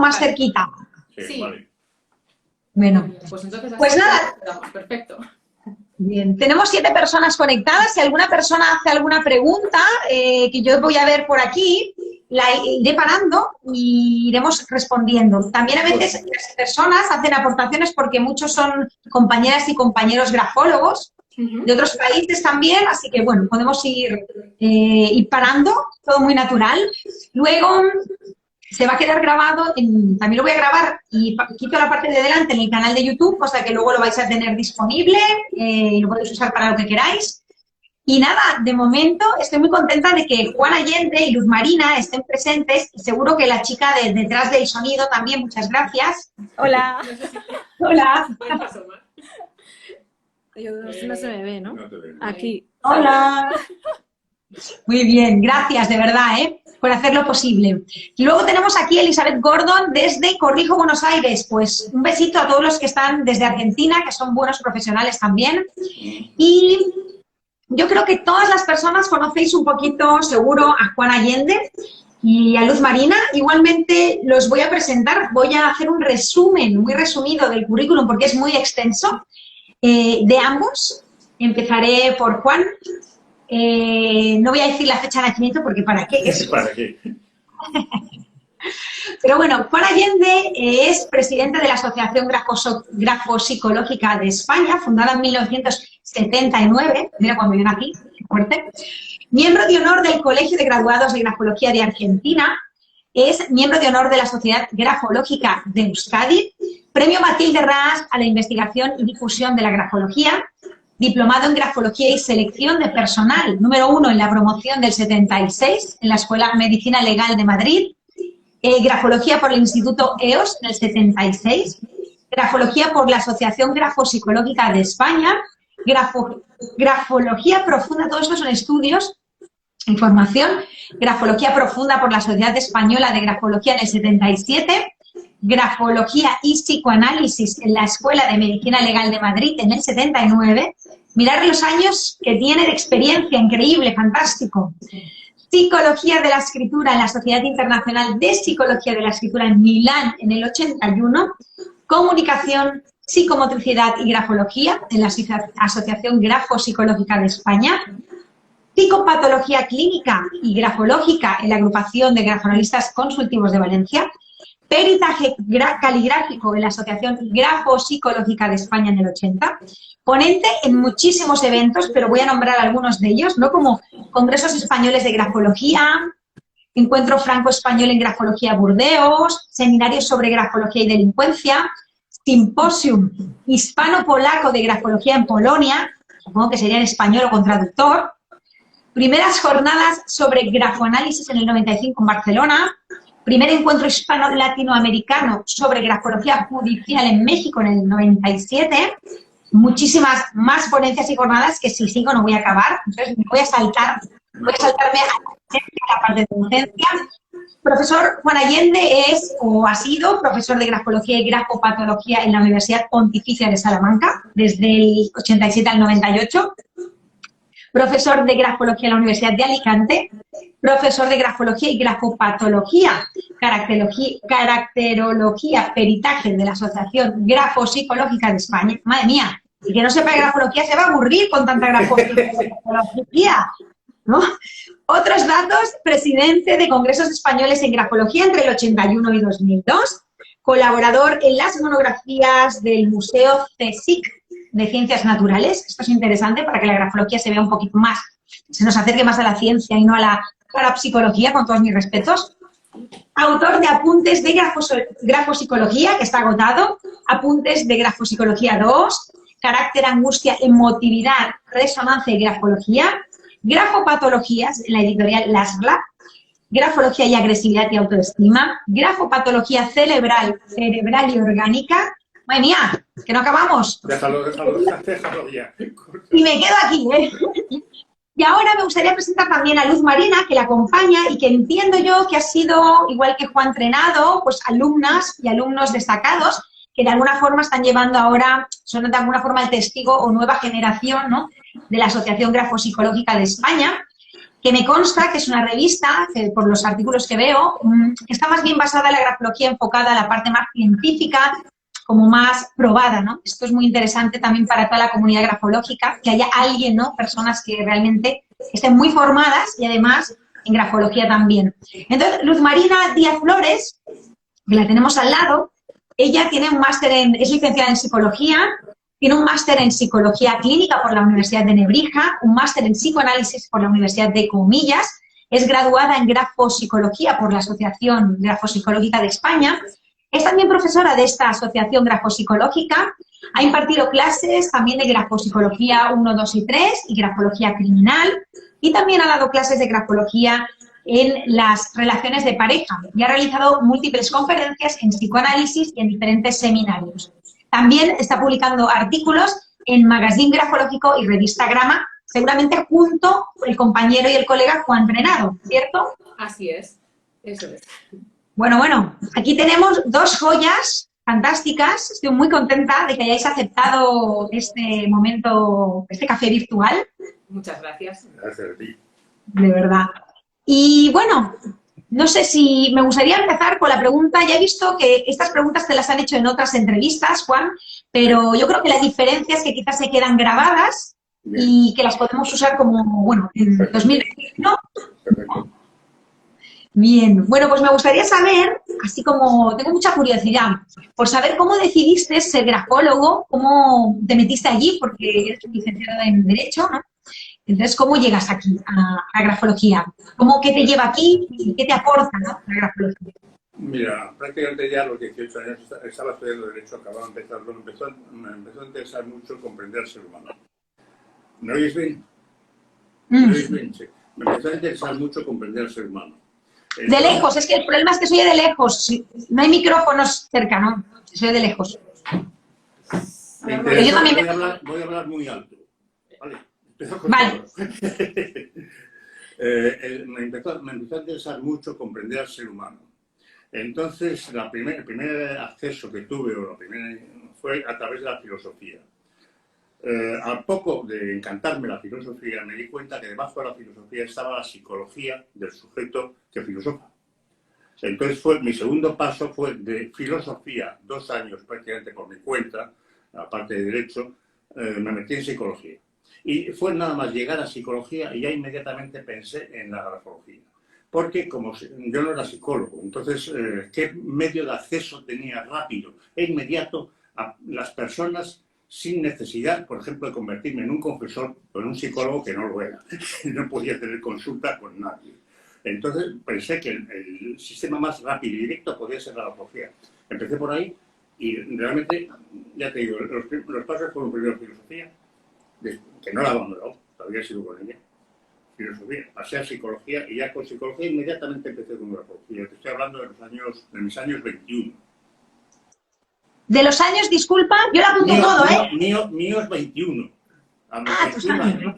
más cerquita. Sí, vale. Bueno, Pues entonces pues nada. Perfecto. Bien, tenemos 7 personas conectadas. Si alguna persona hace alguna pregunta, que yo voy a ver por aquí, la iré parando y iremos respondiendo. También a veces las personas hacen aportaciones porque muchos son compañeras y compañeros grafólogos de otros países también, así que bueno, podemos ir parando, todo muy natural. Luego se va a quedar grabado, también lo voy a grabar y quito la parte de delante en el canal de YouTube, cosa que luego lo vais a tener disponible, lo podéis usar para lo que queráis. Y nada, de momento estoy muy contenta de que Juan Allende y Luz Marina estén presentes y seguro que la chica detrás del sonido también, muchas gracias. Hola. Hola. No se me ve, ¿no? No te veo. Aquí. Hola. Muy bien, gracias de verdad, por hacerlo posible. Y luego tenemos aquí a Elizabeth Gordon desde Corrijo, Buenos Aires. Pues un besito a todos los que están desde Argentina, que son buenos profesionales también. Y yo creo que todas las personas conocéis un poquito, seguro, a Juan Allende y a Luz Marina. Igualmente los voy a presentar, voy a hacer un resumen muy resumido del currículum porque es muy extenso de ambos. Empezaré por Juan. No voy a decir la fecha de nacimiento porque ¿para qué? ¿Para qué? Pero bueno, Juan Allende es presidente de la Asociación Grafopsicológica de España, fundada en 1979, mira cuando yo nací, qué fuerte. Miembro de honor del Colegio de Graduados de Grafología de Argentina, es miembro de honor de la Sociedad Grafológica de Euskadi, premio Matilde Ras a la investigación y difusión de la grafología, diplomado en Grafología y Selección de Personal, número 1 en la promoción del 76 en la Escuela Medicina Legal de Madrid, Grafología por el Instituto EOS en el 76, Grafología por la Asociación Grafopsicológica de España, Grafología Profunda, todo esto son estudios, información, Grafología Profunda por la Sociedad Española de Grafología en el 77, Grafología y Psicoanálisis en la Escuela de Medicina Legal de Madrid en el 79. Mirad los años que tiene de experiencia, increíble, fantástico. Psicología de la Escritura en la Sociedad Internacional de Psicología de la Escritura en Milán en el 81. Comunicación, Psicomotricidad y Grafología en la Asociación Grafopsicológica de España. Psicopatología clínica y grafológica en la Agrupación de Grafoanalistas Consultivos de Valencia. Peritaje caligráfico en la Asociación Grafopsicológica de España en el 80, ponente en muchísimos eventos, pero voy a nombrar algunos de ellos, ¿no? Como Congresos Españoles de Grafología, Encuentro Franco-Español en Grafología Burdeos, Seminarios sobre Grafología y Delincuencia, Simposium Hispano-Polaco de Grafología en Polonia, supongo que sería en español o con traductor, primeras jornadas sobre grafoanálisis en el 95 en Barcelona, primer encuentro hispano-latinoamericano sobre grafología judicial en México en el 97, muchísimas más ponencias y jornadas que si sigo no voy a acabar, entonces me voy a saltarme a la parte de docencia. Profesor Juan Allende es o ha sido profesor de grafología y grafopatología en la Universidad Pontificia de Salamanca desde el 87 al 98. Profesor de grafología en la Universidad de Alicante, profesor de grafología y grafopatología, caracterología, peritaje de la Asociación Grafopsicológica de España. Madre mía, y que no sepa grafología se va a aburrir con tanta grafología, ¿no? Otros datos, presidente de Congresos Españoles en Grafología entre el 81 y 2002, colaborador en las monografías del Museo CSIC de Ciencias Naturales. Esto es interesante para que la grafología se vea un poquito más, se nos acerque más a la ciencia y no a la parapsicología, con todos mis respetos. Autor de Apuntes de Grafopsicología, que está agotado, Apuntes de Grafopsicología 2, Carácter, Angustia, Emotividad, Resonancia y Grafología, Grafopatologías, en la editorial Lasgla, Grafología y Agresividad y Autoestima, Grafopatología cerebral y orgánica. Madre mía, que no acabamos. Déjalo ya. Y me quedo aquí, Y ahora me gustaría presentar también a Luz Marina, que la acompaña y que entiendo yo que ha sido, igual que Juan Trenado, pues alumnas y alumnos destacados que de alguna forma están llevando ahora, son de alguna forma el testigo o nueva generación, ¿no?, de la Asociación Grafopsicológica de España. que me consta que es una revista, que por los artículos que veo, que está más bien basada en la grafología enfocada a la parte más científica, como más probada, ¿no? Esto es muy interesante también para toda la comunidad grafológica, que haya alguien, ¿no? Personas que realmente estén muy formadas y además en grafología también. Entonces, Luz Marina Díaz Flores, que la tenemos al lado, ella tiene un máster es licenciada en psicología, tiene un máster en psicología clínica por la Universidad de Nebrija, un máster en psicoanálisis por la Universidad de Comillas, es graduada en grafopsicología por la Asociación Grafopsicológica de España, es también profesora de esta asociación grafopsicológica, ha impartido clases también de grafopsicología 1, 2 y 3 y grafología criminal, y también ha dado clases de grafología en las relaciones de pareja y ha realizado múltiples conferencias en psicoanálisis y en diferentes seminarios. También está publicando artículos en Magazine Grafológico y Revista Grama, seguramente junto con el compañero y el colega Juan Renado, ¿cierto? Así es, eso es. Bueno, aquí tenemos dos joyas fantásticas. Estoy muy contenta de que hayáis aceptado este momento, este café virtual. Muchas gracias. Gracias a ti. De verdad. Y bueno, no sé si me gustaría empezar con la pregunta. Ya he visto que estas preguntas te las han hecho en otras entrevistas, Juan, pero yo creo que la diferencia es que quizás se quedan grabadas y que las podemos usar como, bueno, en 2021. Perfecto. Bien, bueno, pues me gustaría saber, así como tengo mucha curiosidad, por saber cómo decidiste ser grafólogo, cómo te metiste allí, porque eres licenciado en Derecho, ¿no? Entonces, ¿cómo llegas aquí a grafología? ¿Qué te lleva aquí y qué te aporta, ¿no?, la grafología? Mira, prácticamente ya a los 18 años estaba estudiando Derecho, acababa de empezar, me empezó a interesar mucho comprender al ser humano. ¿Me oyes bien? ¿Me oyes bien? Sí. Me empezó a interesar mucho comprender al ser humano. De lejos, es que el problema es que soy de lejos. No hay micrófonos cerca, ¿no? Soy de lejos. Pero yo también voy a hablar muy alto. ¿Vale? Vale. Me empezó a interesar mucho comprender al ser humano. Entonces, el primer acceso que tuve fue a través de la filosofía. Al poco de encantarme la filosofía, me di cuenta que debajo de la filosofía estaba la psicología del sujeto que filosofa. Entonces, mi segundo paso fue de filosofía, 2 años prácticamente por mi cuenta, aparte de Derecho, me metí en psicología. Y fue nada más llegar a psicología y ya inmediatamente pensé en la grafología. Porque como yo no era psicólogo, entonces, ¿qué medio de acceso tenía rápido e inmediato a las personas sin necesidad, por ejemplo, de convertirme en un confesor o en un psicólogo que no lo era? No podía tener consulta con nadie. Entonces pensé que el sistema más rápido y directo podía ser la grafología. Empecé por ahí y realmente, ya te digo, los pasos fueron primero filosofía, que no la he abandonado, todavía sigo con ella. Filosofía, pasé a psicología y ya con psicología inmediatamente empecé con grafología. Te estoy hablando de mis años 21. De los años, disculpa, yo lo apunto todo, ¿eh? Mío es 21. A mis 21 años.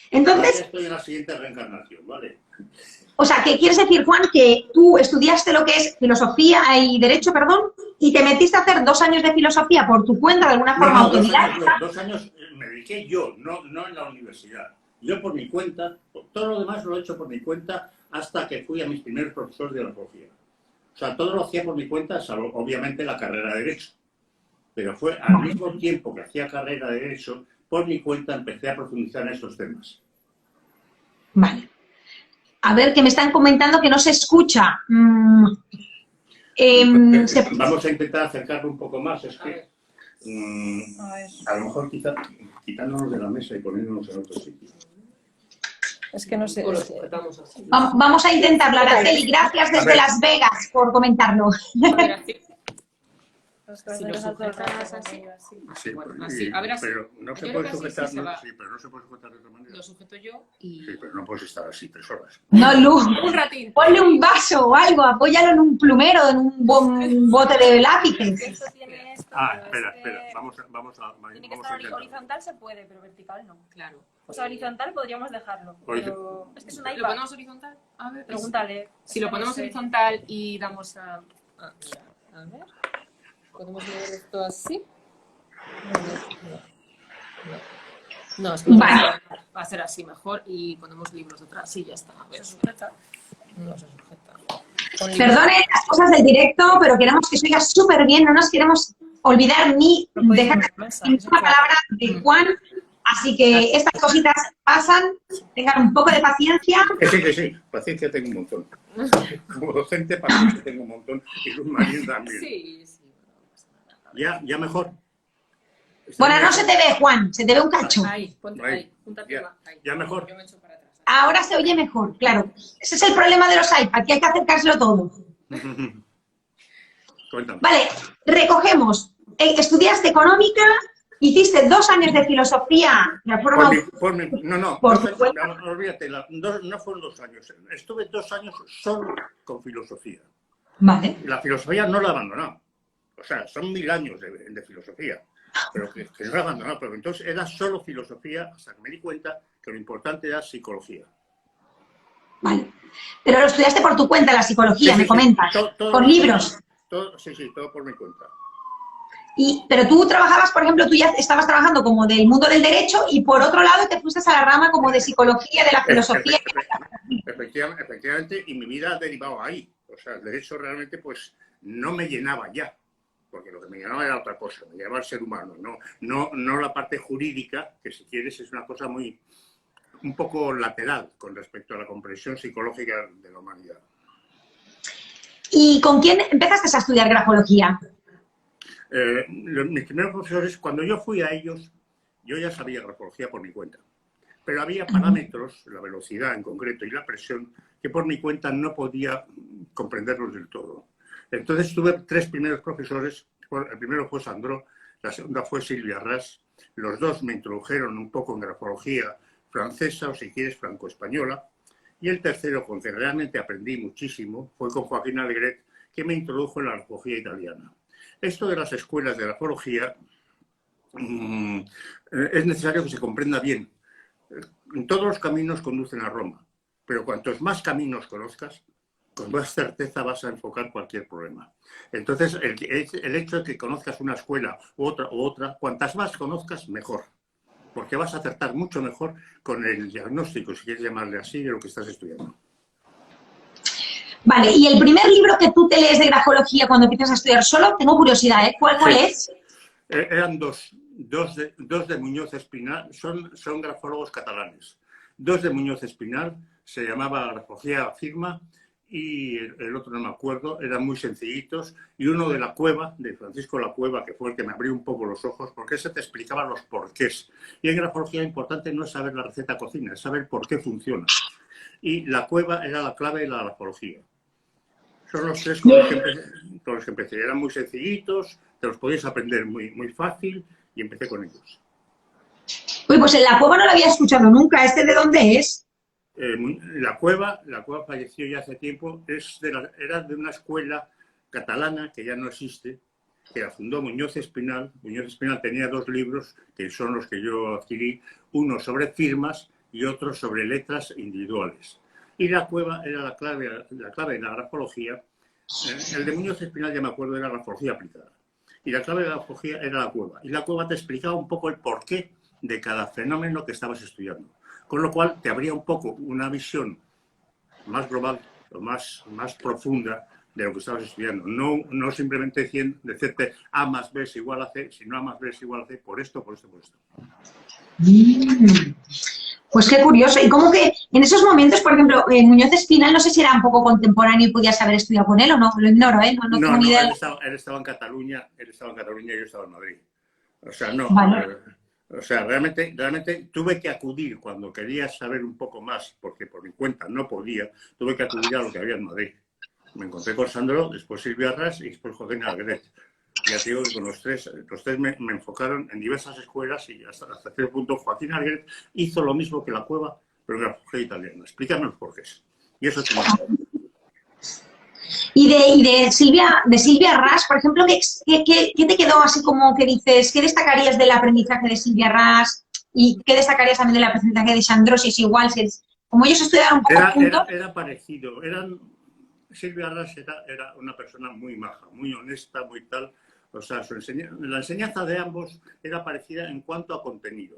Entonces, ya estoy en la siguiente reencarnación, ¿vale? O sea, ¿qué quieres decir, Juan? Que tú estudiaste lo que es filosofía y derecho, perdón, y te metiste a hacer 2 años de filosofía por tu cuenta, de alguna forma autodidacta. 2 años me dediqué yo, no en la universidad. Yo por mi cuenta, todo lo demás lo he hecho por mi cuenta hasta que fui a mis primeros profesores de grafología. O sea, todo lo hacía por mi cuenta, salvo obviamente la carrera de Derecho. Pero fue al mismo tiempo que hacía carrera de Derecho, por mi cuenta empecé a profundizar en estos temas. Vale. A ver, que me están comentando que no se escucha. Vamos a intentar acercarlo un poco más. Es que a lo mejor quitándonos de la mesa y poniéndonos en otro sitio. Es que no sé. Vamos a intentarlo, Araceli. Gracias desde Las Vegas por comentarlo. A ver, así. Si lo sujetas así. Sí, Bueno, así. A ver, así. pero no se Yo puede creo que así sujetar, sí se va. sí, pero no se puede sujetar de otra manera. Lo sujeto yo y... Sí, pero no puedes estar así 3 horas. No, Lu. Un ratín. Ponle un vaso o algo, apóyalo en un plumero, en un bote de lápices. Esto tiene esto, Espera. Vamos tiene que a estar intentarlo. horizontal, se puede, pero vertical no. Claro. O sea, horizontal podríamos dejarlo, pero es que es un ¿Lo iPad. ponemos horizontal? A ver, Pregúntale. si lo ponemos horizontal y damos a... Mira, a ver. ¿Podemos mover esto así? No. No, es que Vale. va a ser así mejor y ponemos libros detrás. Sí, ya está. A ver, va a ser así mejor y ponemos libros detrás. Sí, ya está. A ver, se sujeta. No se sujeta. Con libros. Perdone las cosas del directo, pero queremos que se oiga súper bien, no nos queremos olvidar ni No podéis dejar poner mesa, ninguna eso es palabra de Juan, así que estas cositas pasan, tengan un poco de paciencia. Que sí, paciencia tengo un montón. Como docente, paciencia tengo un montón y Luz Marín también. Sí, sí. No pasa nada. Ya mejor. Bueno, no se te ve, Juan, se te ve un cacho. Ahí, ponte ahí. Júntate Ya, más. Ahí. ya mejor. Yo me echo para atrás. Ahora se oye mejor, claro. Ese es el problema de los iPads, que hay que acercárselo todo. Cuéntame. Vale, recogemos. Estudiaste económica, hiciste 2 años de filosofía de forma... Olvídate, no fueron 2 años. Estuve 2 años solo con filosofía. Vale. La filosofía no la he abandonado. O sea, son 1000 años de filosofía. Pero que no la he abandonado. Pero entonces era solo filosofía hasta que me di cuenta que lo importante era psicología. Vale. Pero lo estudiaste por tu cuenta, la psicología, me comentas. Con libros. Todo por mi cuenta. Pero tú trabajabas, por ejemplo, tú ya estabas trabajando como del mundo del derecho y por otro lado te fuiste a la rama como de psicología, de la filosofía. Efectivamente, y mi vida ha derivado ahí. O sea, el derecho realmente pues no me llenaba ya, porque lo que me llenaba era otra cosa, me llenaba el ser humano, no la parte jurídica, que si quieres es una cosa un poco lateral con respecto a la comprensión psicológica de la humanidad. ¿Y con quién empezaste a estudiar grafología? Mis primeros profesores, cuando yo fui a ellos, yo ya sabía grafología por mi cuenta. Pero había parámetros, la velocidad en concreto y la presión, que por mi cuenta no podía comprenderlos del todo. Entonces tuve 3 primeros profesores. El primero fue Sandro, la segunda fue Silvia Ras. Los 2 me introdujeron un poco en grafología francesa, o si quieres, franco-española. Y el tercero, con que realmente aprendí muchísimo, fue con Joaquín Alegret, que me introdujo en la grafología italiana. Esto de las escuelas de grafología es necesario que se comprenda bien. Todos los caminos conducen a Roma, pero cuantos más caminos conozcas, con más certeza vas a enfocar cualquier problema. Entonces, el hecho de que conozcas una escuela u otra, cuantas más conozcas, mejor. Porque vas a acertar mucho mejor con el diagnóstico, si quieres llamarle así, de lo que estás estudiando. Vale, y el primer libro que tú te lees de grafología cuando empiezas a estudiar solo, tengo curiosidad, ¿eh? ¿Cuál es? Eran dos de Muñoz Espinal, son grafólogos catalanes. 2 de Muñoz Espinal, se llamaba Grafología Firma, y el otro no me acuerdo, eran muy sencillitos, y uno de La Cueva, de Francisco La Cueva, que fue el que me abrió un poco los ojos, porque ese te explicaba los porqués. Y en grafología lo importante no es saber la receta cocina, es saber por qué funciona. Y La Cueva era la clave de la grafología. Son los 3 con los que empecé. Eran muy sencillitos, te los podías aprender muy fácil, y empecé con ellos. Uy, pues en La Cueva no lo había escuchado nunca. ¿Este de dónde es? La Cueva falleció ya hace tiempo, era de una escuela catalana que ya no existe, que la fundó Muñoz Espinal. Muñoz Espinal tenía 2 libros, que son los que yo adquirí, uno sobre firmas y otro sobre letras individuales. Y La Cueva era la clave de la grafología. El de Muñoz Espinal, ya me acuerdo, era grafología aplicada. Y la clave de la grafología era La Cueva. Y La Cueva te explicaba un poco el porqué de cada fenómeno que estabas estudiando. Con lo cual te abría un poco una visión más global o más profunda de lo que estabas estudiando. No simplemente decirte A más B es igual a C, sino A más B es igual a C por esto, por esto, por esto. Pues qué curioso. Y como que en esos momentos, por ejemplo, Muñoz Espinal, no sé si era un poco contemporáneo y podías haber estudiado con él o no, lo ignoro, ¿eh? No tengo ni idea. Él estaba en Cataluña, y yo estaba en Madrid. O sea, no. Vale. O sea, realmente tuve que acudir cuando quería saber un poco más, porque por mi cuenta no podía, tuve que acudir a lo que había en Madrid. Me encontré con Sandro, después Silvia Ras y después Joaquín Alegret. Ya te digo que con los tres me enfocaron en diversas escuelas y hasta cierto punto Joaquín Alegret hizo lo mismo que La Cueva, pero en grafología italiana. Explícame los porqués. Y eso te Y de Silvia Ras, por ejemplo, ¿qué te quedó así como que dices, qué destacarías del aprendizaje de Silvia Ras y qué destacarías también del aprendizaje de Sandro, si es igual, como ellos estudiaron un poco juntos? Era parecido. Silvia Ras era una persona muy maja, muy honesta, muy tal. O sea, la enseñanza de ambos era parecida en cuanto a contenido.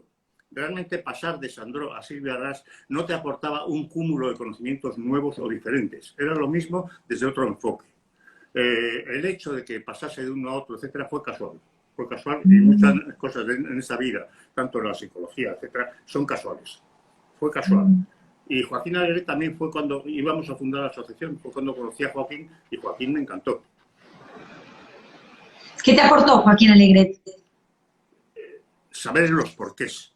realmente pasar de Sandro a Silvia Ras no te aportaba un cúmulo de conocimientos nuevos o diferentes. Era lo mismo desde otro enfoque. El hecho de que pasase de uno a otro, etcétera, fue casual. Fue casual y muchas cosas en esta vida, tanto la psicología, etcétera, son casuales. Fue casual. Y Joaquín Alegret también fue cuando íbamos a fundar la asociación, fue cuando conocí a Joaquín y Joaquín me encantó. ¿Qué te aportó Joaquín Alegret? Saber los porqués.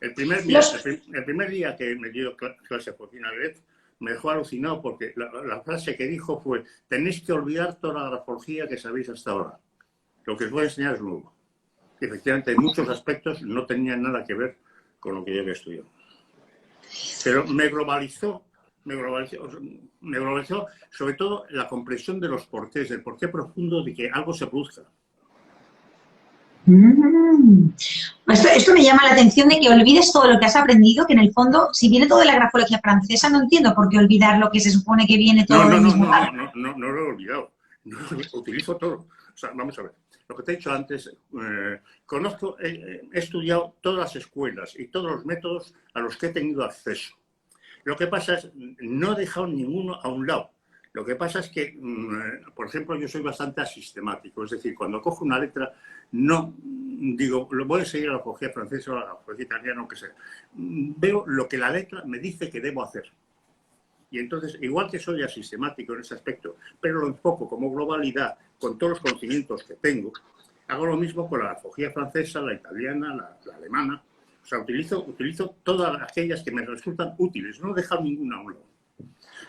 El primer día que me dio clase Joaquín Alegret me dejó alucinado porque la frase que dijo fue: tenéis que olvidar toda la grafología que sabéis hasta ahora. Lo que os voy a enseñar es nuevo. Y efectivamente, en muchos aspectos no tenía nada que ver con lo que yo había estudiado. Pero me globalizó sobre todo la comprensión de los porqués, del porqué profundo de que algo se produzca. Esto me llama la atención de que olvides todo lo que has aprendido, que en el fondo, si viene todo de la grafología francesa, no entiendo por qué olvidar lo que se supone que viene todo del mismo lado. No lo he olvidado. No, utilizo todo. O sea, vamos a ver. Lo que te he dicho antes, he estudiado todas las escuelas y todos los métodos a los que he tenido acceso. Lo que pasa es, no he dejado ninguno a un lado. Lo que pasa es que, por ejemplo, yo soy bastante asistemático. Es decir, cuando cojo una letra, no digo, lo voy a seguir a la grafología francesa o a la grafología italiana, o que sea. Veo lo que la letra me dice que debo hacer. Y entonces, igual que soy asistemático en ese aspecto, pero lo enfoco como globalidad, con todos los conocimientos que tengo, hago lo mismo con la grafología francesa, la italiana, la alemana. O sea, utilizo todas aquellas que me resultan útiles, no he dejado ninguna a un lado.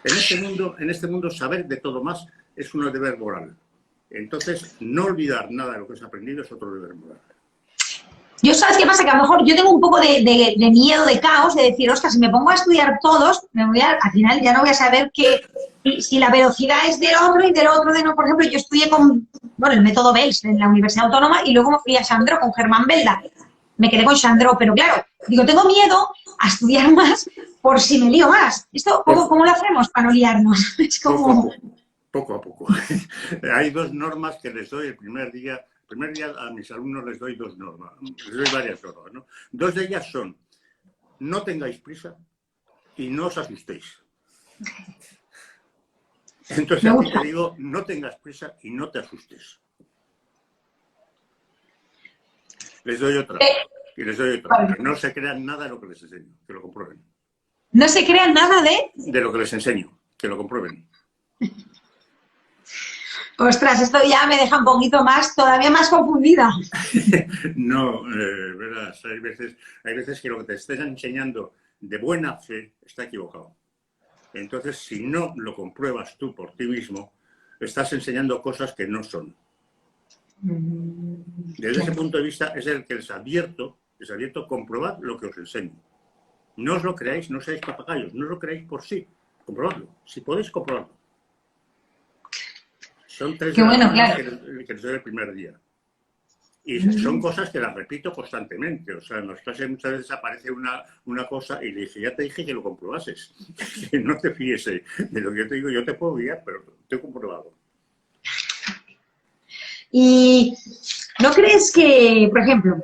En este mundo, saber de todo más es un deber moral. Entonces, no olvidar nada de lo que has aprendido es otro deber moral. Yo, ¿sabes qué pasa? Que a lo mejor yo tengo un poco de miedo, de caos, de decir, ostras, si me pongo a estudiar todos, al final ya no voy a saber si la velocidad es del otro y del otro de no. Por ejemplo, yo estudié con, el método Bells en la Universidad Autónoma y luego me fui a Sandro con Germán Belda. Me quedé con Sandro, pero claro, digo, tengo miedo a estudiar más por si me lío más. ¿Esto cómo lo hacemos para no liarnos? Es como... Poco a poco. Hay dos normas que les doy el primer día. El primer día a mis alumnos les doy dos normas. Les doy varias normas, ¿no? Dos de ellas son: no tengáis prisa y no os asustéis. Entonces aquí te digo, no tengas prisa y no te asustes. Les doy otra. Y les doy otra. Que no se crean nada de lo que les enseño. Que lo comprueben. ¿No se crean nada de...? De lo que les enseño. Que lo comprueben. Ostras, esto ya me deja un poquito todavía más confundida. No, verás, hay veces que lo que te estés enseñando de buena fe está equivocado. Entonces, si no lo compruebas tú por ti mismo, estás enseñando cosas que no son. Desde ese punto de vista es el que les advierto comprobad lo que os enseño. No os lo creáis, no seáis papagayos, no os lo creáis por sí, comprobadlo, si podéis comprobarlo. Son tres claro. que les doy el primer día. Y son cosas que las repito constantemente. O sea, en las clases muchas veces aparece una cosa y le dije, ya te dije que lo comprobases. Que no te fíes de lo que yo te digo, yo te puedo guiar, pero te he comprobado. Y ¿no crees que, por ejemplo,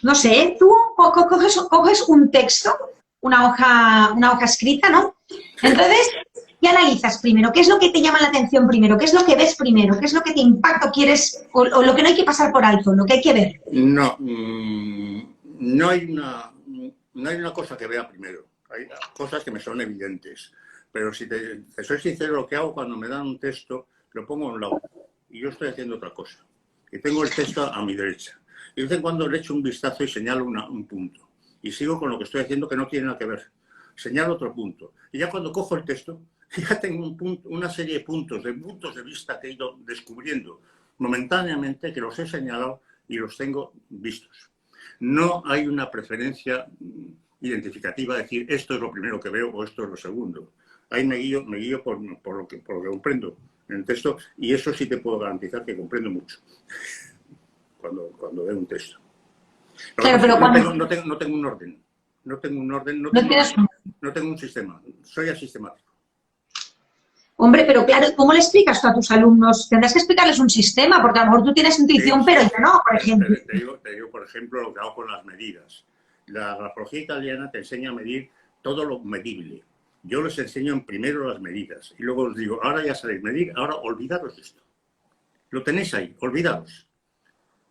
no sé, tú coges un texto, una hoja escrita, ¿no? Entonces, ¿qué analizas primero? ¿Qué es lo que te llama la atención primero? ¿Qué es lo que ves primero? ¿Qué es lo que te impacta o quieres, o lo que no hay que pasar por alto, lo que hay que ver? No hay una cosa que vea primero. Hay cosas que me son evidentes. Pero si te soy sincero, lo que hago cuando me dan un texto, lo pongo a un lado. Y yo estoy haciendo otra cosa. Y tengo el texto a mi derecha. Y de vez en cuando le echo un vistazo y señalo un punto. Y sigo con lo que estoy haciendo que no tiene nada que ver. Señalo otro punto. Y ya cuando cojo el texto, ya tengo una serie de puntos de vista que he ido descubriendo momentáneamente, que los he señalado y los tengo vistos. No hay una preferencia identificativa de decir esto es lo primero que veo o esto es lo segundo. Ahí me guío por lo que comprendo en el texto, y eso sí te puedo garantizar que comprendo mucho cuando veo un texto. No tengo un orden. No tengo un sistema. Soy asistemático. Hombre, pero claro, ¿cómo le explicas tú a tus alumnos? Tendrás que explicarles un sistema, porque a lo mejor tú tienes intuición, Sí, pero yo no, por ejemplo. te digo, por ejemplo, lo que hago con las medidas. La grafología italiana te enseña a medir todo lo medible. Yo les enseño en primero las medidas y luego os digo, ahora ya sabéis medir, ahora olvidaros de esto. Lo tenéis ahí, olvidaros.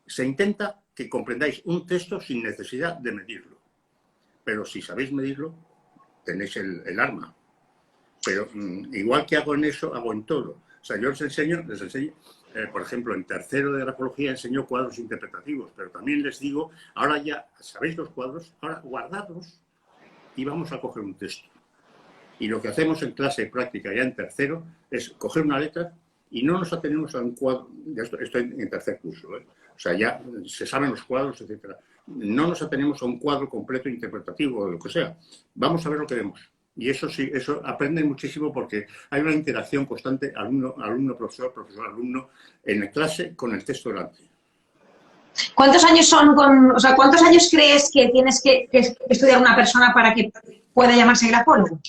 Se intenta que comprendáis un texto sin necesidad de medirlo. Pero si sabéis medirlo, tenéis el arma. Pero igual que hago en eso, hago en todo. O sea, yo les enseño por ejemplo, en tercero de grafología enseño cuadros interpretativos, pero también les digo, ahora ya sabéis los cuadros, ahora guardadlos y vamos a coger un texto. Y lo que hacemos en clase de práctica ya en tercero es coger una letra y no nos atenemos a un cuadro, ya estoy en tercer curso, ¿eh? O sea, ya se saben los cuadros, etcétera. No nos atenemos a un cuadro completo interpretativo o lo que sea. Vamos a ver lo que vemos. Y eso sí, eso aprenden muchísimo porque hay una interacción constante alumno, profesor, alumno en la clase con el texto delante. ¿Cuántos años cuántos años crees que tienes que estudiar una persona para que pueda llamarse grafólogo?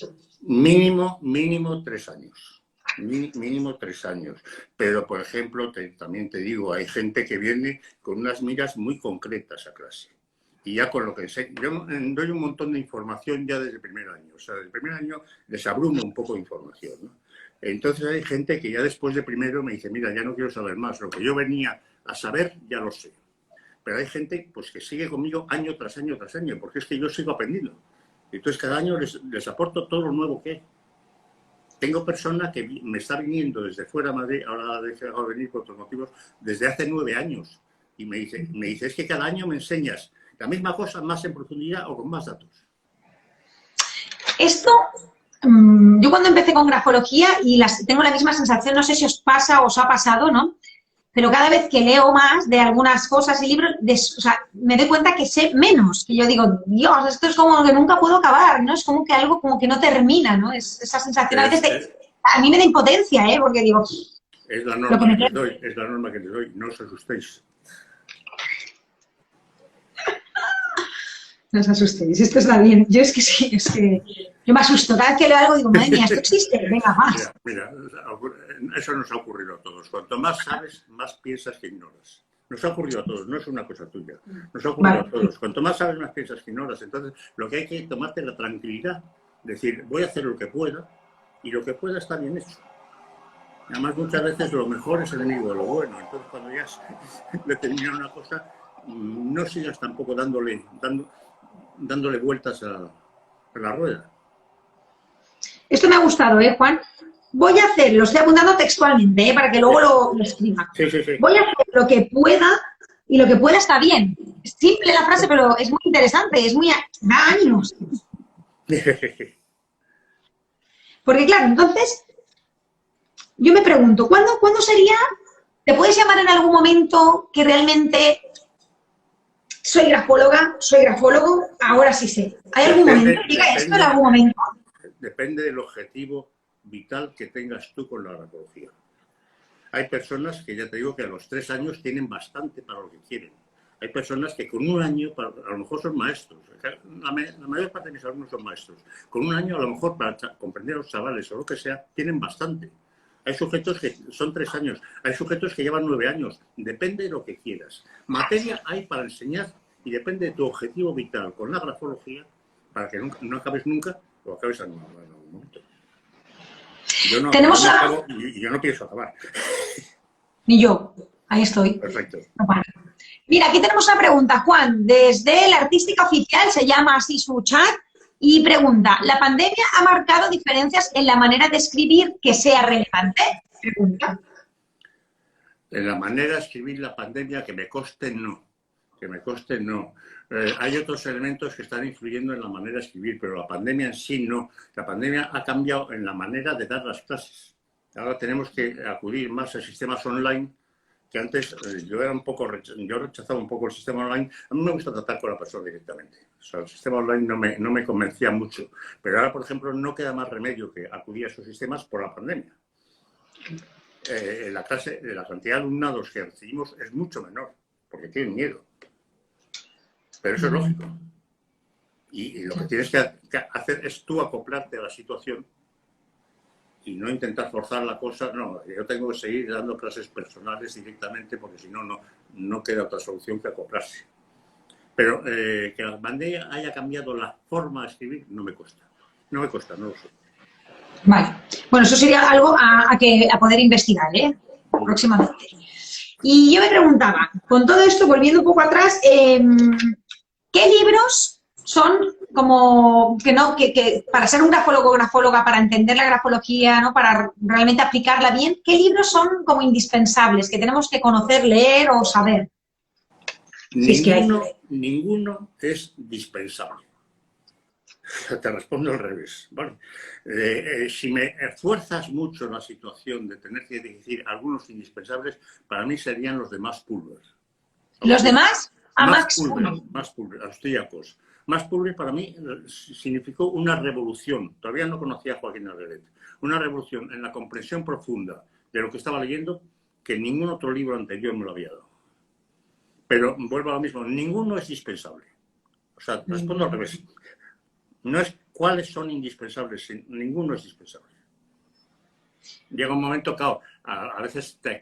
Mínimo 3 años. Mínimo 3 años. Pero, por ejemplo, también te digo, hay gente que viene con unas miras muy concretas a clase. Y ya con lo que sé, yo doy un montón de información ya desde el primer año. O sea, desde el primer año les abrumo un poco de información, ¿no? Entonces hay gente que ya después de primero me dice, mira, ya no quiero saber más. Lo que yo venía a saber, ya lo sé. Pero hay gente pues, que sigue conmigo año tras año tras año, porque es que yo sigo aprendiendo. Entonces cada año les aporto todo lo nuevo que hay. Tengo personas que me está viniendo desde fuera de Madrid, ahora ha dejado de venir por otros motivos, desde hace 9 años. Y me dice, es que cada año me enseñas la misma cosa, más en profundidad o con más datos. Esto, yo cuando empecé con grafología y tengo la misma sensación, no sé si os pasa o os ha pasado, ¿no? Pero cada vez que leo más de algunas cosas y libros, o sea, me doy cuenta que sé menos. Que yo digo, Dios, esto es como que nunca puedo acabar, ¿no? Es como que algo como que no termina, ¿no? Es esa sensación a veces a mí me da impotencia, ¿eh? Porque digo... Es la norma que les doy, no os asustéis. No os asustéis, esto está bien. Yo es que sí, es que yo me asusto. Cada vez que leo algo digo, madre mía, ¿esto existe? Venga, más. Mira, eso nos ha ocurrido a todos. Cuanto más sabes, más piensas que ignoras. Nos ha ocurrido a todos, no es una cosa tuya. Nos ha ocurrido a todos. Cuanto más sabes, más piensas que ignoras. Entonces, lo que hay que tomarte es la tranquilidad. Decir, voy a hacer lo que pueda y lo que pueda está bien hecho. Además, muchas veces lo mejor es el enemigo de lo bueno. Entonces, cuando ya has determinado una cosa, no sigas tampoco dándole vueltas a la rueda. Esto me ha gustado, Juan. Voy a hacer, lo estoy apuntando textualmente, para que luego lo escriba. Sí. Voy a hacer lo que pueda y lo que pueda está bien. Es simple la frase, pero es muy interesante, da ánimos. Porque claro, entonces, yo me pregunto, ¿cuándo sería, te puedes llamar en algún momento que realmente soy grafóloga, soy grafólogo, ahora sí sé? ¿Hay algún momento? ¿Diga esto en algún momento? Depende del objetivo vital que tengas tú con la grafología. Hay personas que ya te digo que a los 3 años tienen bastante para lo que quieren. Hay personas que con 1 año, a lo mejor son maestros. La mayor parte de mis alumnos son maestros. Con 1 año, a lo mejor, para comprender a los chavales o lo que sea, tienen bastante. Hay sujetos que son 3 años. Hay sujetos que llevan 9 años. Depende de lo que quieras. Materia hay para enseñar y depende de tu objetivo vital con la grafología para que no acabes nunca o acabes en algún momento. Yo no pienso acabar. Ni yo. Ahí estoy. Perfecto. Mira, aquí tenemos una pregunta, Juan, desde la Artística Oficial, se llama así su chat, y pregunta, ¿la pandemia ha marcado diferencias en la manera de escribir que sea relevante? Pregunta. En la manera de escribir la pandemia, que me conste, no. Hay otros elementos que están influyendo en la manera de escribir, pero la pandemia en sí no. La pandemia ha cambiado en la manera de dar las clases. Ahora tenemos que acudir más a sistemas online, que antes yo rechazaba un poco el sistema online. A mí me gusta tratar con la persona directamente. O sea, el sistema online no me convencía mucho. Pero ahora, por ejemplo, no queda más remedio que acudir a esos sistemas por la pandemia. La cantidad de alumnados que recibimos es mucho menor, porque tienen miedo. Pero eso es lógico. Y lo que tienes que hacer es tú acoplarte a la situación y no intentar forzar la cosa. No, yo tengo que seguir dando clases personales directamente porque si no, no queda otra solución que acoplarse. Pero que la pandemia haya cambiado la forma de escribir no me cuesta. No me cuesta, no lo sé. Vale. Bueno, eso sería algo a poder investigar, ¿eh? Próximamente. Y yo me preguntaba, con todo esto, volviendo un poco atrás, ¿qué libros son como que para ser un grafólogo o grafóloga, para entender la grafología, ¿no? Para realmente aplicarla bien, qué libros son como indispensables, que tenemos que conocer, leer o saber? Ninguno es dispensable. Te respondo al revés. Bueno, si me esfuerzas mucho la situación de tener que decir algunos indispensables, para mí serían los de Max Pulver. ¿Los demás? Max Pulver, austríacos. Max Pulver para mí significó una revolución. Todavía no conocía a Joaquín Alegret. Una revolución en la comprensión profunda de lo que estaba leyendo que ningún otro libro anterior me lo había dado. Pero vuelvo a lo mismo, ninguno es dispensable. O sea, respondo al revés. No es cuáles son indispensables, ninguno es dispensable. Llega un momento, claro, a veces te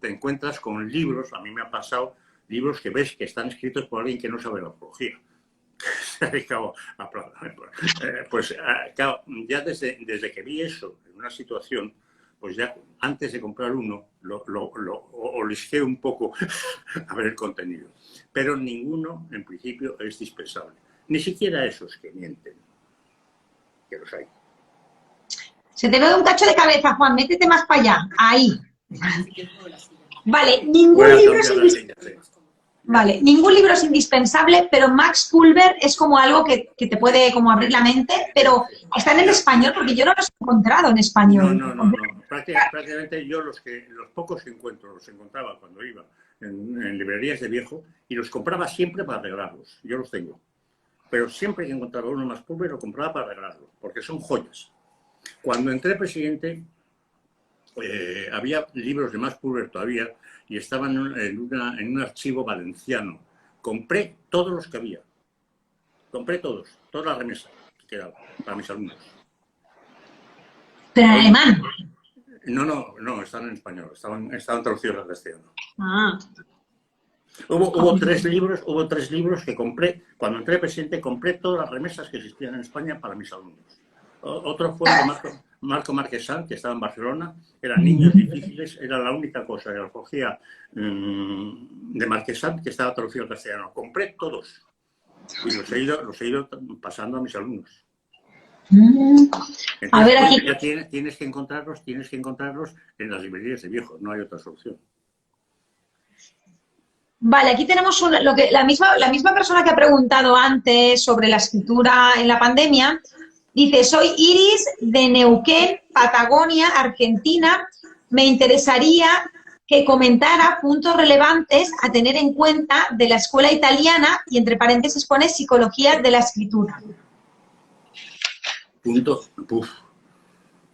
encuentras con libros, a mí me ha pasado, libros que ves que están escritos por alguien que no sabe la apología. Pues claro, ya desde que vi eso en una situación, pues ya antes de comprar uno, olisqué un poco a ver el contenido. Pero ninguno, en principio, es dispensable. Ni siquiera esos que mienten, que los hay. Se te ve un cacho de cabeza, Juan, métete más para allá, ahí. Vale, ningún libro es indispensable. Vale, ningún libro es indispensable, pero Max Pulver es como algo que te puede como abrir la mente, pero están en español porque yo no los he encontrado en español. No. Prácticamente yo los pocos que encuentro los encontraba cuando iba en librerías de viejo y los compraba siempre para arreglarlos. Yo los tengo. Pero siempre que encontraba uno Max Pulver lo compraba para arreglarlos, porque son joyas. Cuando entré presidente, había libros de Max Pulver todavía y estaban en un archivo valenciano. Compré todos los que había. Compré todas las remesas que quedaban para mis alumnos. ¿Pero en alemán? No, están en español, estaban traducidos al castellano. Ah. Hubo tres libros que compré, cuando entré presidente, compré todas las remesas que existían en España para mis alumnos. Otro fue el de Marco Marquesán, que estaba en Barcelona, eran niños difíciles, era la única cosa de grafología de Marquesán que estaba traducido al castellano. Compré todos y los he ido pasando a mis alumnos. Entonces, a ver, aquí. Ya tienes que encontrarlos en las librerías de viejos, no hay otra solución. Vale, aquí tenemos la misma persona que ha preguntado antes sobre la escritura en la pandemia. Dice, soy Iris de Neuquén, Patagonia, Argentina. Me interesaría que comentara puntos relevantes a tener en cuenta de la escuela italiana y entre paréntesis pone psicología de la escritura.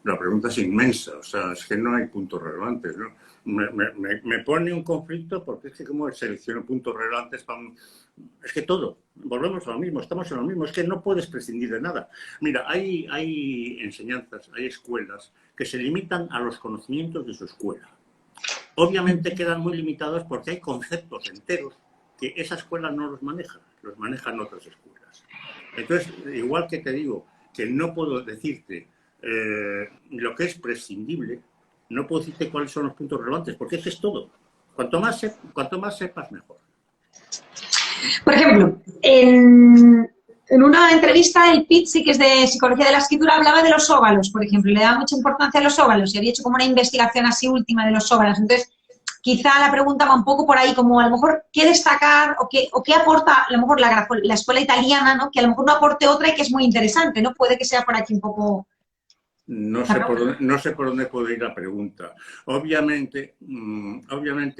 La pregunta es inmensa, o sea, es que no hay puntos relevantes, ¿no? Me pone un conflicto porque es que como selecciono puntos relevantes para es que todo, volvemos a lo mismo, estamos en lo mismo, es que no puedes prescindir de nada. Mira, hay enseñanzas, hay escuelas que se limitan a los conocimientos de su escuela. Obviamente quedan muy limitados porque hay conceptos enteros que esa escuela no los manejan otras escuelas. Entonces, igual que te digo que no puedo decirte lo que es prescindible, no puedo decirte cuáles son los puntos relevantes, porque eso es todo. Cuanto más sepas, mejor. Por ejemplo, en una entrevista, el Pizzi, que es de Psicología de la Escritura, hablaba de los óvalos, por ejemplo, le daba mucha importancia a los óvalos y había hecho como una investigación así última de los óvalos. Entonces, quizá la pregunta va un poco por ahí, como a lo mejor qué destacar o qué aporta a lo mejor la escuela italiana, ¿no? Que a lo mejor no aporte otra y que es muy interesante, ¿no? Puede que sea por aquí un poco... No sé por dónde puede ir la pregunta. Obviamente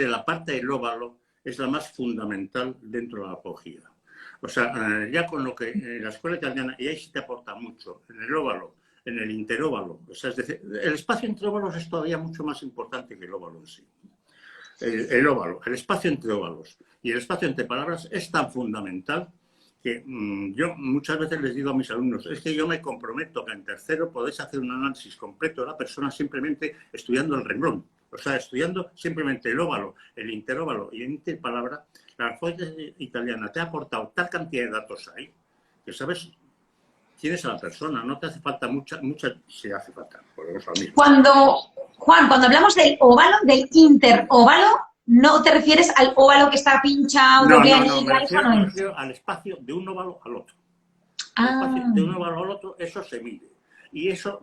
la parte del óvalo es la más fundamental dentro de la apología. O sea, ya con lo que la escuela italiana, y ahí sí te aporta mucho, en el óvalo, en el interóvalo. O sea, es decir, el espacio entre óvalos es todavía mucho más importante que el óvalo en sí. El óvalo, el espacio entre óvalos y el espacio entre palabras es tan fundamental que yo muchas veces les digo a mis alumnos, es que yo me comprometo que en tercero podéis hacer un análisis completo de la persona simplemente estudiando el renglón. O sea, estudiando simplemente el óvalo, el interóvalo y el interpalabra. La alfabeto italiana te ha aportado tal cantidad de datos ahí que sabes quién es a la persona. No te hace falta mucha si hace falta. Volvemos al mismo. Juan, cuando hablamos del óvalo, del interóvalo, ¿no te refieres al óvalo que está pinchado? No, me refiero al espacio de un óvalo al otro. El espacio de un óvalo al otro, eso se mide. Y eso,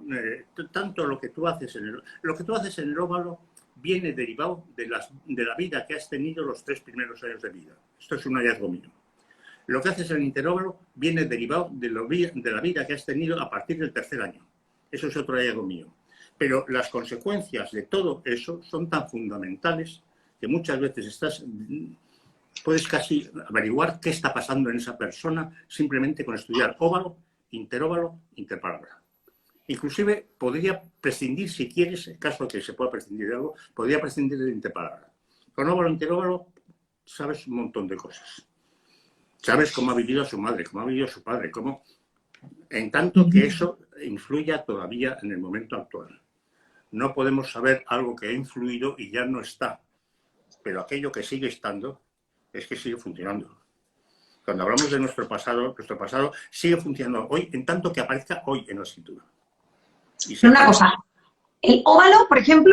tanto lo que tú haces en el óvalo viene derivado de la vida que has tenido los 3 primeros años de vida. Esto es un hallazgo mío. Lo que haces en el interóvalo viene derivado de la vida que has tenido a partir del 3er año. Eso es otro hallazgo mío. Pero las consecuencias de todo eso son tan fundamentales que muchas veces puedes casi averiguar qué está pasando en esa persona simplemente con estudiar óvalo, interóvalo, interpalabra. Inclusive podría prescindir, si quieres, en caso de que se pueda prescindir de algo, podría prescindir de interpalabra. Con óvalo, interóvalo, sabes un montón de cosas. Sabes cómo ha vivido su madre, cómo ha vivido su padre, en tanto que eso influya todavía en el momento actual. No podemos saber algo que ha influido y ya no está, pero aquello que sigue estando es que sigue funcionando. Cuando hablamos de nuestro pasado sigue funcionando hoy, en tanto que aparezca hoy en la escritura. Una cosa, el óvalo, por ejemplo,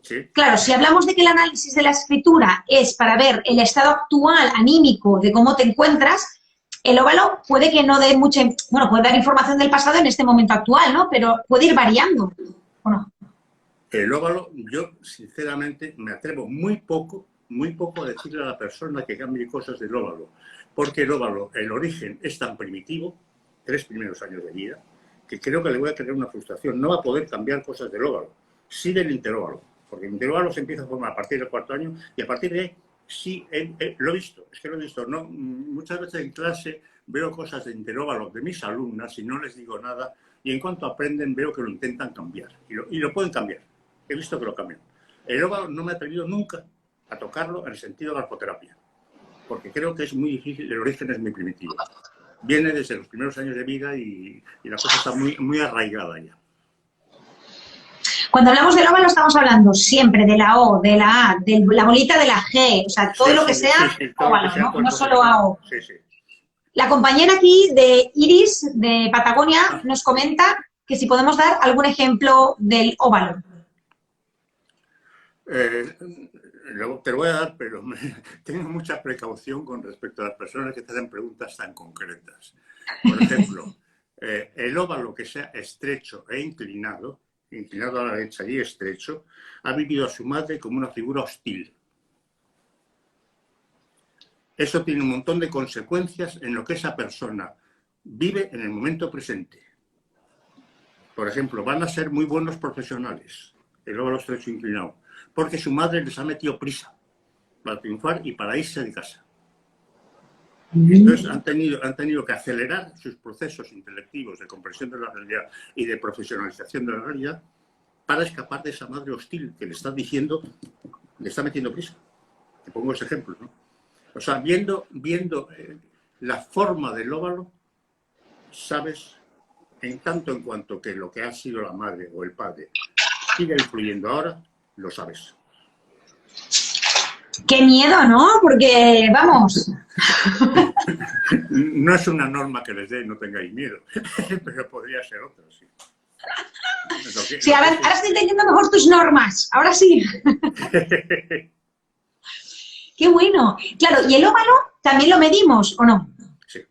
¿sí? Claro, si hablamos de que el análisis de la escritura es para ver el estado actual anímico de cómo te encuentras, el óvalo puede que no dé puede dar información del pasado en este momento actual, ¿no? Pero puede ir variando, ¿o no? El óvalo, yo sinceramente me atrevo muy poco a decirle a la persona que cambie cosas del óvalo, porque el óvalo, el origen es tan primitivo, 3 primeros años de vida, que creo que le voy a crear una frustración. No va a poder cambiar cosas del óvalo, sí del interóvalo, porque el interóvalo se empieza a formar a partir del 4º año y a partir de ahí sí, lo he visto, ¿no? Muchas veces en clase veo cosas de interóvalo de mis alumnas y no les digo nada, y en cuanto aprenden veo que lo intentan cambiar, y lo pueden cambiar. He visto que lo cambian. El óvalo no me he atrevido nunca a tocarlo en el sentido de la grafoterapia, porque creo que es muy difícil, el origen es muy primitivo. Viene desde los primeros años de vida y la cosa está muy, muy arraigada ya. Cuando hablamos del óvalo estamos hablando siempre de la O, de la A, de la bolita de la G, o sea, todo lo que sea óvalo, no solo AO. Sí. La compañera aquí de Iris, de Patagonia, nos comenta que si podemos dar algún ejemplo del óvalo. Te lo voy a dar, pero tengo mucha precaución con respecto a las personas que te hacen preguntas tan concretas. Por ejemplo, el óvalo que sea estrecho e inclinado a la derecha y estrecho, ha vivido a su madre como una figura hostil. Eso tiene un montón de consecuencias en lo que esa persona vive en el momento presente. Por ejemplo, van a ser muy buenos profesionales, el óvalo estrecho inclinado, porque su madre les ha metido prisa para triunfar y para irse de casa. Entonces han tenido que acelerar sus procesos intelectivos de comprensión de la realidad y de profesionalización de la realidad para escapar de esa madre hostil que le está diciendo, le está metiendo prisa. Te pongo ese ejemplo, ¿no? O sea, viendo la forma del óvalo, sabes, en tanto en cuanto que lo que ha sido la madre o el padre sigue influyendo ahora, lo sabes. ¡Qué miedo!, ¿no? Porque, vamos... No es una norma que les dé, no tengáis miedo, pero podría ser otra, sí. Sí, ahora estoy entendiendo mejor tus normas, ahora sí. ¡Qué bueno! Claro, ¿y el óvalo también lo medimos o no? Sí.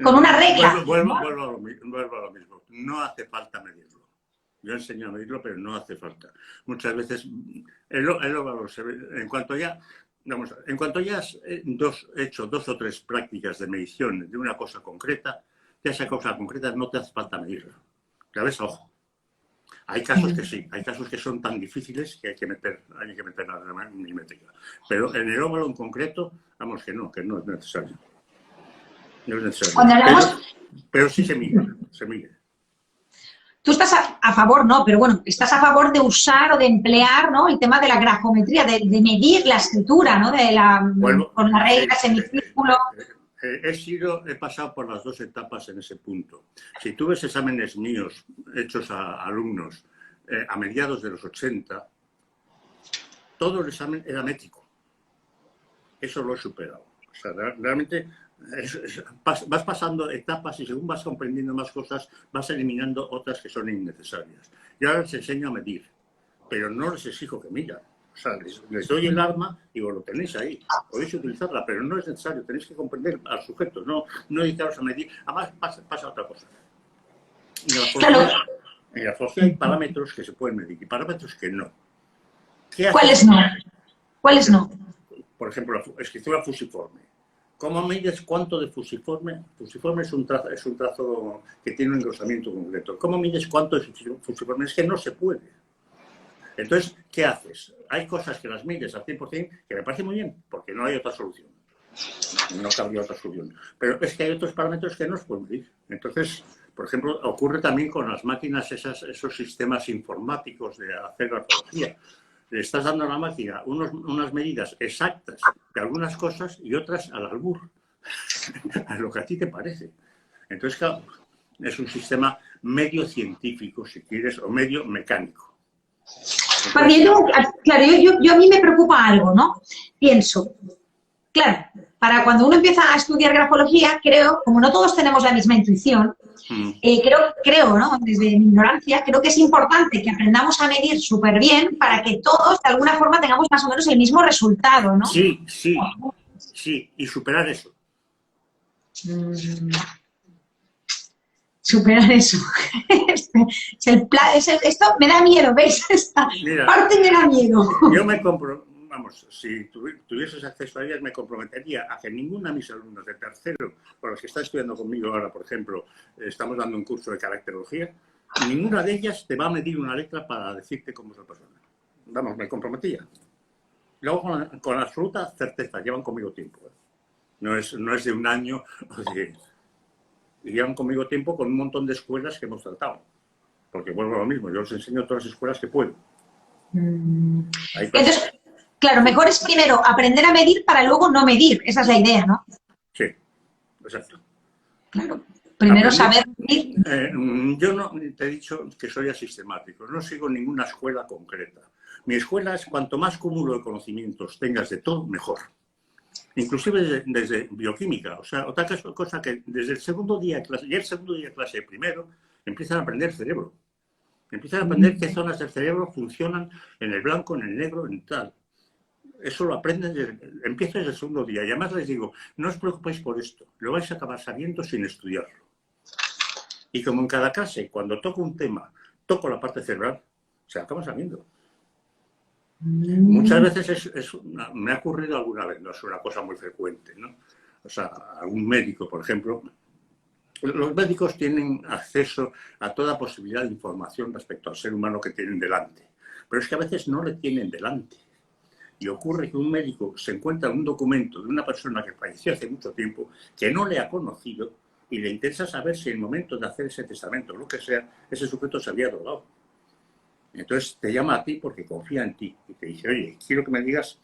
Con una regla. Vuelvo a lo mismo. No hace falta medirlo. Yo enseño a medirlo, pero no hace falta. Muchas veces el óvalo se ve, en cuanto ya has hecho 2 o 3 prácticas de medición de una cosa concreta, de esa cosa concreta no te hace falta medirla. ¿La ves? Ojo. Hay casos que sí, hay casos que son tan difíciles que hay que meter la milimétrica. Pero en el óvalo en concreto, vamos, que no es necesario. No es necesario. Cuando hablamos... Pero sí se mide. Tú estás a favor, ¿no? Pero bueno, estás a favor de usar o de emplear, ¿no?, el tema de la grafometría, de medir la escritura, ¿no? Con la regla, semicírculo. He pasado por las dos etapas en ese punto. Si tú ves exámenes míos hechos a alumnos a mediados de los 80, todo el examen era métrico. Eso lo he superado. O sea, realmente vas pasando etapas y según vas comprendiendo más cosas, vas eliminando otras que son innecesarias. Yo ahora les enseño a medir, pero no les exijo que midan. O sea, les doy el arma y digo, lo tenéis ahí, podéis utilizarla, pero no es necesario, tenéis que comprender al sujeto, no dedicaros a medir. Además, pasa otra cosa. En la formación hay parámetros que se pueden medir y parámetros que no. ¿Cuáles no? ¿Cuáles no? Por ejemplo, la escritura fusiforme. ¿Cómo mides cuánto de fusiforme? Fusiforme es un trazo que tiene un engrosamiento concreto. ¿Cómo mides cuánto de fusiforme? Es que no se puede. Entonces, ¿qué haces? Hay cosas que las mides al 100% que me parece muy bien, porque no hay otra solución. No cabría otra solución. Pero es que hay otros parámetros que no se pueden medir. Entonces, por ejemplo, ocurre también con las máquinas, esos sistemas informáticos de hacer grafología. Le estás dando a la máquina unas medidas exactas de algunas cosas y otras al albur, a lo que a ti te parece. Entonces, claro, es un sistema medio científico, si quieres, o medio mecánico. Porque claro, yo a mí me preocupa algo, ¿no? Pienso, claro, para cuando uno empieza a estudiar grafología, creo, como no todos tenemos la misma intuición, creo, ¿no? Desde mi ignorancia, creo que es importante que aprendamos a medir súper bien para que todos, de alguna forma, tengamos más o menos el mismo resultado, ¿no? Sí, y superar eso. Superar eso. Esto me da miedo, ¿veis? Esta parte me da miedo. Yo me vamos, si tuvieses acceso a ellas, me comprometería a que ninguna de mis alumnos de tercero, por los que están estudiando conmigo ahora, por ejemplo, estamos dando un curso de caracterología, ninguna de ellas te va a medir una letra para decirte cómo es la persona. Vamos, me comprometía. Luego, con absoluta certeza, llevan conmigo tiempo. No es de un año, y llevan conmigo tiempo con un montón de escuelas que hemos tratado. Porque vuelvo a lo mismo, yo les enseño todas las escuelas que puedo. Entonces, claro, mejor es primero aprender a medir para luego no medir. Esa es la idea, ¿no? Sí, exacto. Claro, primero saber medir. Yo no te he dicho que soy asistemático, no sigo ninguna escuela concreta. Mi escuela es cuanto más cúmulo de conocimientos tengas de todo, mejor. Inclusive desde bioquímica, o sea, otra cosa que desde el segundo día de clase, y el segundo día de clase primero, empiezan a aprender el cerebro. Empiezan a aprender qué zonas del cerebro funcionan en el blanco, en el negro, en tal. Eso lo aprenden, empieza desde el segundo día. Y además les digo, no os preocupéis por esto, lo vais a acabar sabiendo sin estudiarlo. Y como en cada clase, cuando toco un tema, toco la parte cerebral, se acaba sabiendo. Muchas veces me ha ocurrido alguna vez, no es una cosa muy frecuente, ¿no? O sea, algún médico, por ejemplo, los médicos tienen acceso a toda posibilidad de información respecto al ser humano que tienen delante, pero es que a veces no le tienen delante. Y ocurre que un médico se encuentra un documento de una persona que falleció hace mucho tiempo, que no le ha conocido, y le interesa saber si en el momento de hacer ese testamento o lo que sea, ese sujeto se había drogado. Entonces te llama a ti porque confía en ti y te dice, oye, quiero que me digas,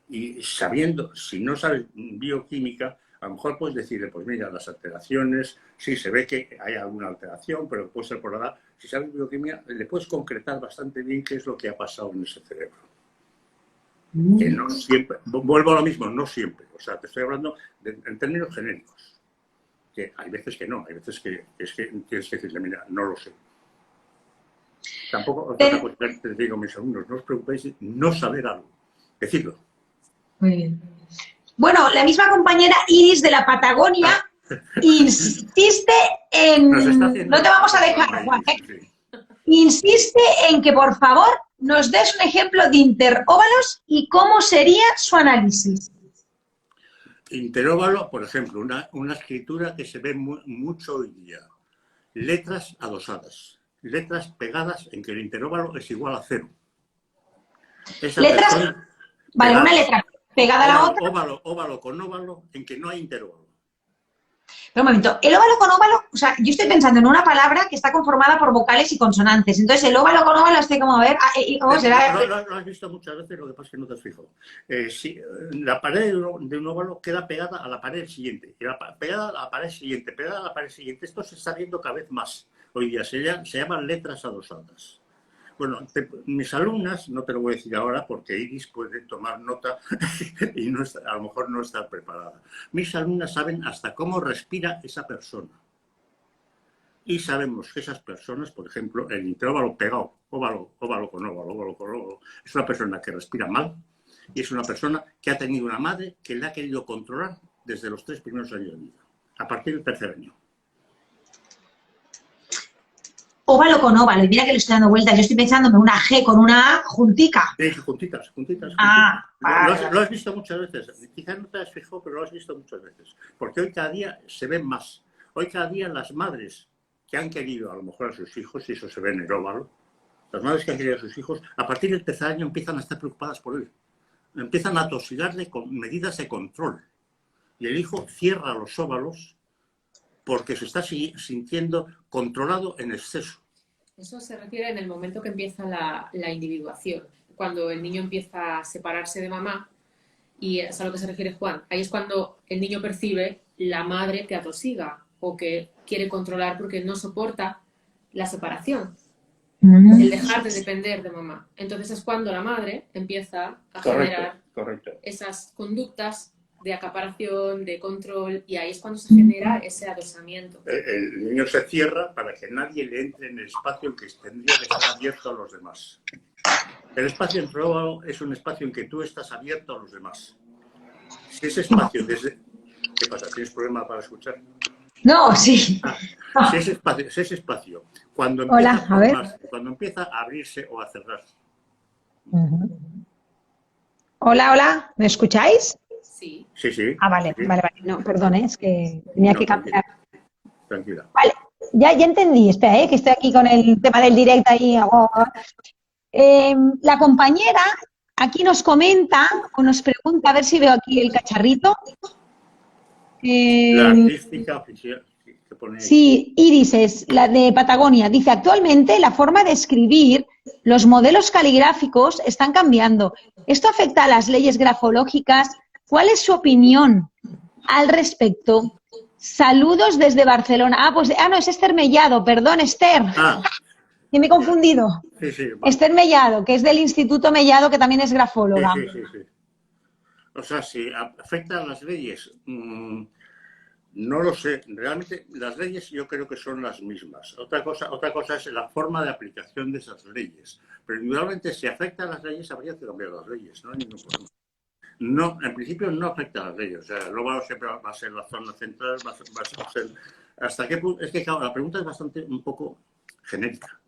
y sabiendo, si no sabes bioquímica, a lo mejor puedes decirle, pues mira, las alteraciones, sí, se ve que hay alguna alteración, pero puede ser por la edad. Si sabes bioquímica, le puedes concretar bastante bien qué es lo que ha pasado en ese cerebro. Que no siempre, vuelvo a lo mismo, no siempre. O sea, te estoy hablando en términos genéricos. Que hay veces que no, hay veces que es que tienes que decirle, mira, no lo sé. Tampoco te digo a mis alumnos, no os preocupéis de no saber algo, decidlo. Muy bien. Bueno, la misma compañera Iris de la Patagonia insiste en... No te vamos a dejar, Juan, ¿eh? Insiste en que, por favor, nos des un ejemplo de interóvalos y cómo sería su análisis. Interóvalo, por ejemplo, una escritura que se ve mucho hoy día. Letras adosadas. Letras pegadas en que el interóvalo es igual a 0. Letras, vale, pegada, una letra pegada a la otra. Óvalo con óvalo en que no hay interóvalo. Pero un momento, el óvalo con óvalo, o sea, yo estoy pensando en una palabra que está conformada por vocales y consonantes. Entonces, el óvalo con óvalo estoy como a ver, ¿cómo será? Lo has visto muchas veces, lo que pasa es que no te has fijado. Sí, la pared de un óvalo queda pegada a la pared siguiente, pegada a la pared siguiente, pegada a la pared siguiente. Esto se está viendo cada vez más. Hoy día se llaman letras adosadas. Bueno, mis alumnas, no te lo voy a decir ahora porque Iris puede tomar nota y no está, a lo mejor no está preparada. Mis alumnas saben hasta cómo respira esa persona. Y sabemos que esas personas, por ejemplo, el interóvalo pegado, óvalo con óvalo, es una persona que respira mal y es una persona que ha tenido una madre que le ha querido controlar desde los 3 primeros años de vida, a partir del 3.er año. Óvalo con óvalo, y mira que le estoy dando vueltas, yo estoy pensándome una G con una A juntica. Sí, juntitas. Ah, vale. Lo has visto muchas veces, quizás no te has fijado, pero lo has visto muchas veces, porque hoy cada día se ven más. Hoy cada día las madres que han querido a lo mejor a sus hijos, y eso se ve en el óvalo, las madres que han querido a sus hijos, a partir del 3.er año empiezan a estar preocupadas por él. Empiezan a tosigarle con medidas de control. Y el hijo cierra los óvalos porque se está sintiendo controlado en exceso. Eso se refiere en el momento que empieza la individuación, cuando el niño empieza a separarse de mamá, y es a lo que se refiere Juan. Ahí es cuando el niño percibe la madre que atosiga o que quiere controlar porque no soporta la separación, el dejar de depender de mamá. Entonces es cuando la madre empieza a generar esas conductas de acaparación, de control, y ahí es cuando se genera ese adosamiento. El niño se cierra para que nadie le entre en el espacio en que tendría que estar abierto a los demás. El espacio entre óvalo es un espacio en que tú estás abierto a los demás. Si ese espacio desde... ¿Qué pasa? ¿Tienes problema para escuchar? No, sí. Si ese espacio cuando empieza a abrirse o a cerrarse. Hola, ¿me escucháis? Sí. Sí. Ah, vale. No, perdón, es que tenía que cambiar. Tranquila. Vale, ya entendí. Espera, que estoy aquí con el tema del directo ahí. La compañera aquí nos comenta o nos pregunta, a ver si veo aquí el cacharrito. La artística oficial. Que pone ahí. Sí, Iris es la de Patagonia. Dice, actualmente la forma de escribir, los modelos caligráficos están cambiando. ¿Esto afecta a las leyes grafológicas? ¿Cuál es su opinión al respecto? Saludos desde Barcelona. No, es Esther Mellado, perdón, Esther. Que me he confundido. Sí, vale. Esther Mellado, que es del Instituto Mellado, que también es grafóloga. Sí. O sea, si afecta a las leyes, no lo sé. Realmente las leyes yo creo que son las mismas. Otra cosa es la forma de aplicación de esas leyes. Pero indudablemente si afecta a las leyes habría que cambiar las leyes, no hay ningún problema. No, en principio no afecta a las leyes. O sea, el óvalo siempre va a ser la zona central, va a ser... ¿Hasta qué punto? Es que claro, la pregunta es un poco genérica.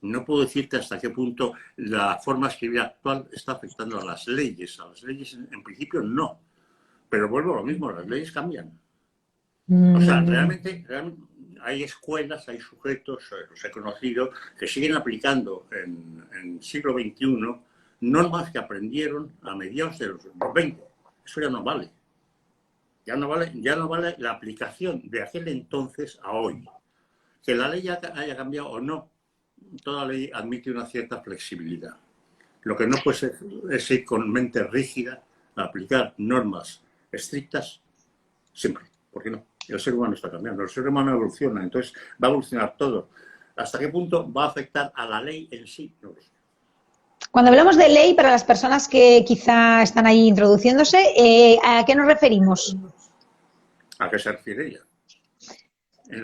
No puedo decirte hasta qué punto la forma de escribir actual está afectando a las leyes. A las leyes en principio no. Pero vuelvo a lo mismo, las leyes cambian. O sea, realmente hay escuelas, hay sujetos, los he conocido, que siguen aplicando en siglo XXI normas que aprendieron a mediados de los 20. Eso ya no vale. Ya no vale la aplicación de aquel entonces a hoy. Que la ley haya cambiado o no, toda ley admite una cierta flexibilidad. Lo que no puede ser es ir con mente rígida a aplicar normas estrictas siempre. ¿Por qué no? El ser humano está cambiando, el ser humano evoluciona, entonces va a evolucionar todo. ¿Hasta qué punto va a afectar a la ley en sí? No lo sé. Cuando hablamos de ley, para las personas que quizá están ahí introduciéndose, ¿a qué nos referimos? ¿A qué se refiere ella?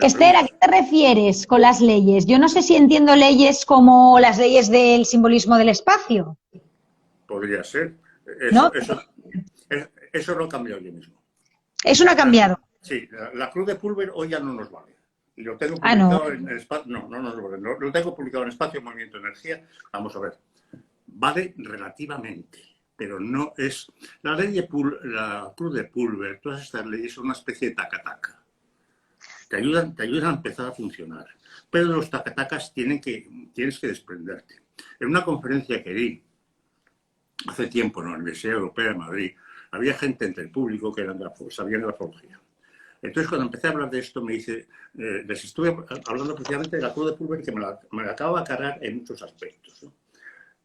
Esther, ¿a qué te refieres con las leyes? Yo no sé si entiendo leyes como las leyes del simbolismo del espacio. Podría ser. Eso lo ha cambiado yo mismo. Eso no ha cambiado. Sí, la cruz de Pulver hoy ya no nos vale. Y lo tengo publicado en el espacio. No nos vale. Lo tengo publicado en Espacio Movimiento Energía. Vamos a ver. Vale relativamente, pero no es... La cruz de Pulver, todas estas leyes son una especie de taca-taca. Te ayudan a empezar a funcionar. Pero los tacatacas tienes que desprenderte. En una conferencia que di hace tiempo en la Universidad Europea de Madrid, había gente entre el público que sabían grafología. Entonces, cuando empecé a hablar de esto, me dice, les estuve hablando precisamente de la cruz de Pulver, que me la acabo de cargar en muchos aspectos, ¿no?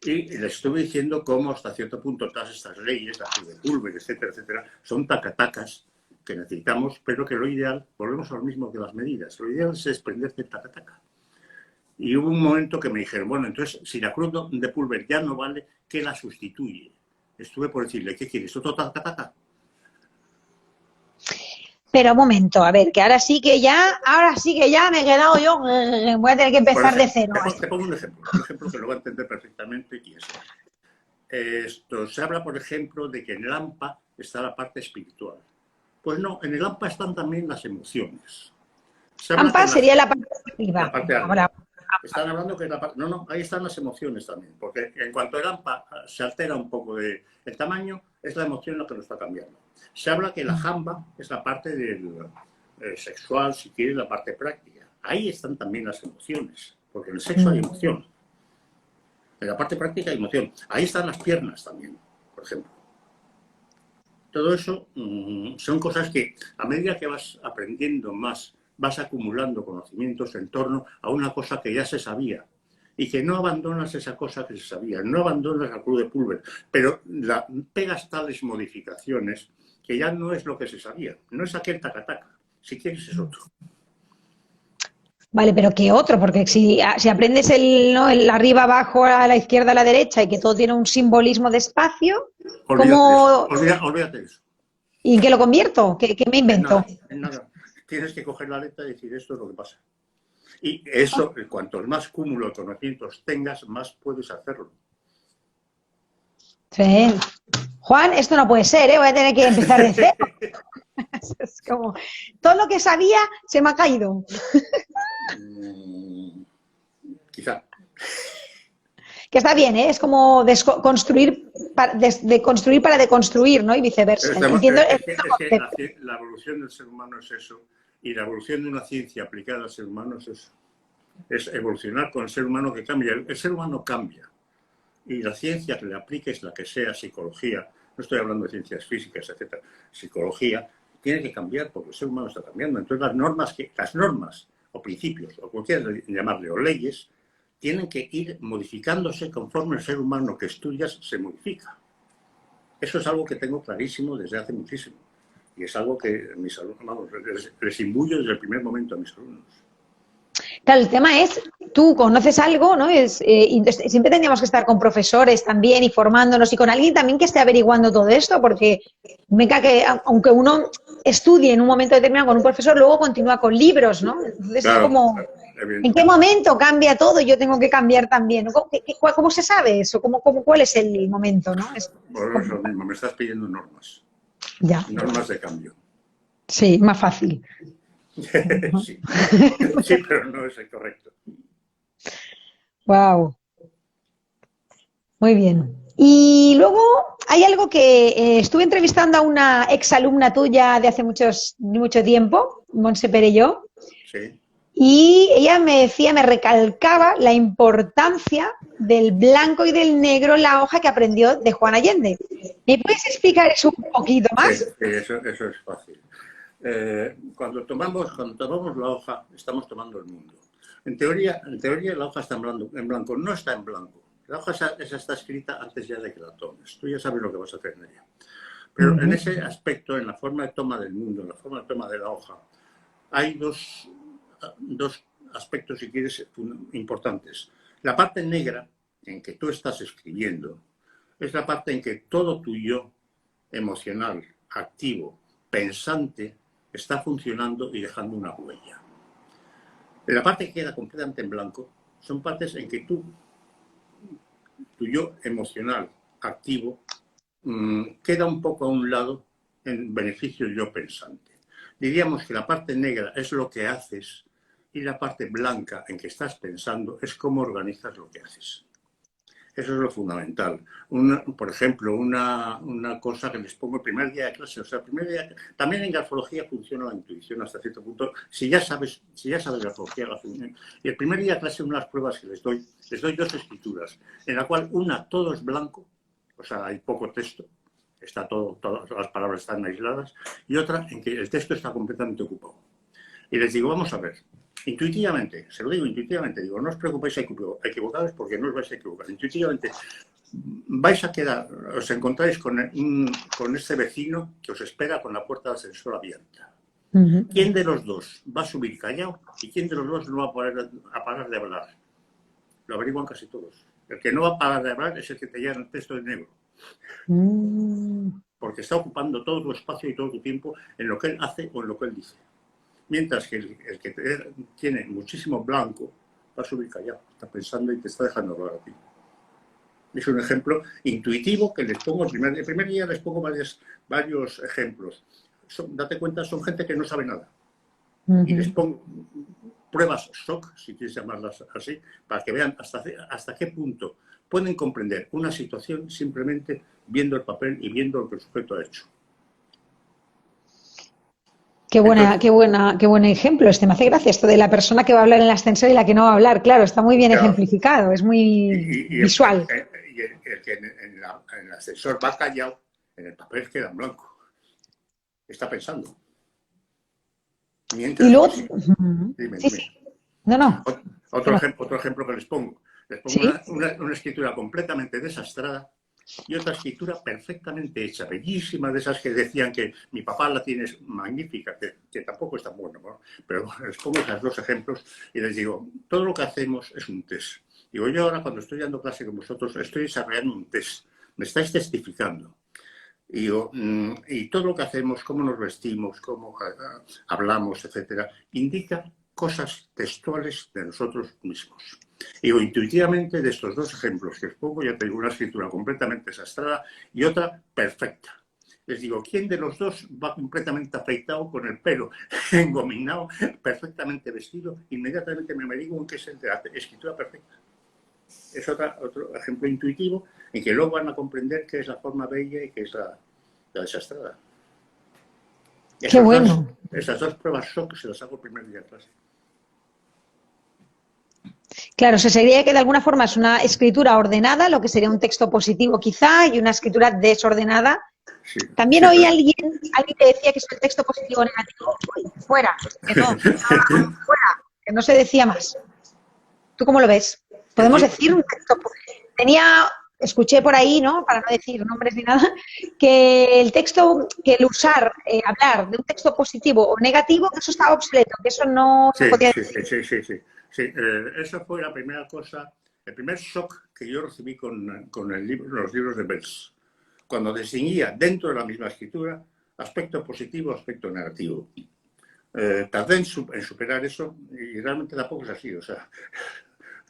Y les estuve diciendo cómo hasta cierto punto todas estas leyes, la cruz de Pulver, etcétera, etcétera, son tacatacas que necesitamos, pero que lo ideal, volvemos a lo mismo que las medidas, lo ideal es desprenderse del tacataca. Y hubo un momento que me dijeron, bueno, entonces, si la cruz de Pulver ya no vale, ¿qué la sustituye? Estuve por decirle, ¿qué quieres? ¿Otro tacataca? Pero un momento, a ver, que ahora sí que ya me he quedado yo, voy a tener que empezar de cero. Te pongo un ejemplo que lo va a entender perfectamente y es esto. Se habla, por ejemplo, de que en el AMPA está la parte espiritual. Pues no, en el AMPA están también las emociones. AMPA sería la parte arriba. La parte arriba. Están hablando que no, ahí están las emociones también, porque en cuanto el AMPA se altera un poco el tamaño, es la emoción lo que lo está cambiando. Se habla que la jamba es la parte del sexual, si quieres, la parte práctica. Ahí están también las emociones, porque en el sexo hay emoción. En la parte práctica hay emoción. Ahí están las piernas también, por ejemplo. Todo eso son cosas que a medida que vas aprendiendo más, vas acumulando conocimientos en torno a una cosa que ya se sabía y que no abandonas esa cosa que se sabía, no abandonas la cruz de Pulver, pero pegas tales modificaciones que ya no es lo que se sabía, no es aquel tacataca, si quieres es otro. Vale, pero ¿qué otro? Porque si aprendes el arriba, abajo, a la izquierda, a la derecha y que todo tiene un simbolismo de espacio, olvídate de eso. ¿Y en qué lo convierto? ¿Qué me invento? En nada. Tienes que coger la letra y decir esto es lo que pasa. Y eso, cuantos más cúmulo de conocimientos tengas, más puedes hacerlo. Sí. Juan, esto no puede ser, ¿eh? Voy a tener que empezar de cero. Es como, todo lo que sabía se me ha caído. Quizá. Que está bien, ¿eh? Es como construir para deconstruir, ¿no? Y viceversa. Entiendo la evolución del ser humano es eso, y la evolución de una ciencia aplicada al ser humano es eso. Es evolucionar con el ser humano que cambia. El ser humano cambia. Y la ciencia que le apliques, la que sea, psicología, no estoy hablando de ciencias físicas, etcétera, psicología, tiene que cambiar porque el ser humano está cambiando. Entonces las normas o principios, o cualquiera llamarle, o leyes, tienen que ir modificándose conforme el ser humano que estudias se modifica. Eso es algo que tengo clarísimo desde hace muchísimo. Y es algo que mis alumnos, les imbuyo desde el primer momento a mis alumnos. Claro, el tema es, tú conoces algo, ¿no? Siempre tendríamos que estar con profesores también y formándonos y con alguien también que esté averiguando todo esto, porque venga que aunque uno estudie en un momento determinado con un profesor, luego continúa con libros, ¿no? Entonces claro, es como, ¿en qué momento cambia todo? Yo tengo que cambiar también. ¿Cómo se sabe eso? ¿Cuál es el momento, no? Bueno, es lo mismo, me estás pidiendo normas. Ya. Normas de cambio. Sí, más fácil. Sí. Sí, pero no es el correcto. Wow. Muy bien. Y luego hay algo que estuve entrevistando a una exalumna tuya de hace mucho tiempo, Montse Perelló. Sí. Y ella me recalcaba la importancia del blanco y del negro en la hoja que aprendió de Juan Allende. ¿Me puedes explicar eso un poquito más? Sí, eso es fácil. Cuando tomamos la hoja, estamos tomando el mundo. En teoría la hoja está en blanco. No está en blanco. La hoja esa está escrita antes ya de que la tomes. Tú ya sabes lo que vas a hacer en ella. Pero en ese aspecto, en la forma de toma del mundo, en la forma de toma de la hoja, hay dos aspectos, si quieres, importantes. La parte negra, en que tú estás escribiendo, es la parte en que todo tu yo emocional, activo, pensante, está funcionando y dejando una huella. La parte que queda completamente en blanco son partes en que tu yo emocional, activo, queda un poco a un lado en beneficio del yo pensante. Diríamos que la parte negra es lo que haces y la parte blanca en que estás pensando es cómo organizas lo que haces. Eso es lo fundamental. Por ejemplo, una cosa que les pongo el primer día de clase, también en grafología funciona la intuición hasta cierto punto. Si ya sabes grafología, y el primer día de clase, una de las pruebas que les doy dos escrituras, en la cual todo es blanco, o sea, hay poco texto, todas las palabras están aisladas, y otra en que el texto está completamente ocupado. Y les digo, vamos a ver, intuitivamente, se lo digo intuitivamente, digo, no os preocupéis equivocados porque no os vais a equivocar. Intuitivamente vais a quedar, os encontráis con este vecino que os espera con la puerta del ascensor abierta. ¿Quién de los dos va a subir callado y quién de los dos no va a parar de hablar? Lo averiguan casi todos. El que no va a parar de hablar es el que te lleva el texto de negro. Porque está ocupando todo tu espacio y todo tu tiempo en lo que él hace o en lo que él dice. Mientras que el que tiene muchísimo blanco va a subir callado, está pensando y te está dejando hablar a ti. Es un ejemplo intuitivo que les pongo. El primer día les pongo varios ejemplos. Date cuenta, son gente que no sabe nada. Y les pongo pruebas shock, si quieres llamarlas así, para que vean hasta qué punto pueden comprender una situación simplemente viendo el papel y viendo lo que el sujeto ha hecho. Qué buen ejemplo. Me hace gracia esto de la persona que va a hablar en el ascensor y la que no va a hablar. Claro, está muy bien ejemplificado, es muy visual. Y el que en el ascensor va callado, en el papel queda en blanco. Está pensando. Mientras, y luego... dime. No. Otro ejemplo que les pongo. Les pongo una escritura completamente desastrada y otra escritura perfectamente hecha, bellísima, de esas que decían que mi papá la tiene magnífica, que tampoco es tan bueno, ¿no? Pero les pongo esos dos ejemplos y les digo, todo lo que hacemos es un test. Digo, yo ahora cuando estoy dando clase con vosotros estoy desarrollando un test, me estáis testificando. Y todo lo que hacemos, cómo nos vestimos, cómo hablamos, etcétera, indica cosas textuales de nosotros mismos. Intuitivamente, de estos dos ejemplos que os pongo, ya tengo una escritura completamente desastrada y otra perfecta. Les digo, ¿quién de los dos va completamente afeitado, con el pelo engominado, perfectamente vestido? Inmediatamente me averiguo en qué es el de la escritura perfecta. Es otro ejemplo intuitivo en que luego van a comprender qué es la forma bella y qué es la desastrada. ¡Qué bueno! Esas dos pruebas shock se las hago el primer día de clase. Claro, se sería que de alguna forma es una escritura ordenada, lo que sería un texto positivo quizá, y una escritura desordenada. Sí, también oí alguien que decía que es el texto positivo o negativo. Fuera, que no se decía más. ¿Tú cómo lo ves? ¿Podemos decir un texto? Escuché por ahí, ¿no? Para no decir nombres ni nada, que el hablar de un texto positivo o negativo, que eso estaba obsoleto, que eso no se podía decir. Sí, esa fue la primera cosa, el primer shock que yo recibí con los libros de Belz, cuando distinguía dentro de la misma escritura aspecto positivo, aspecto negativo. Tardé en superar eso y realmente tampoco es así, o sea,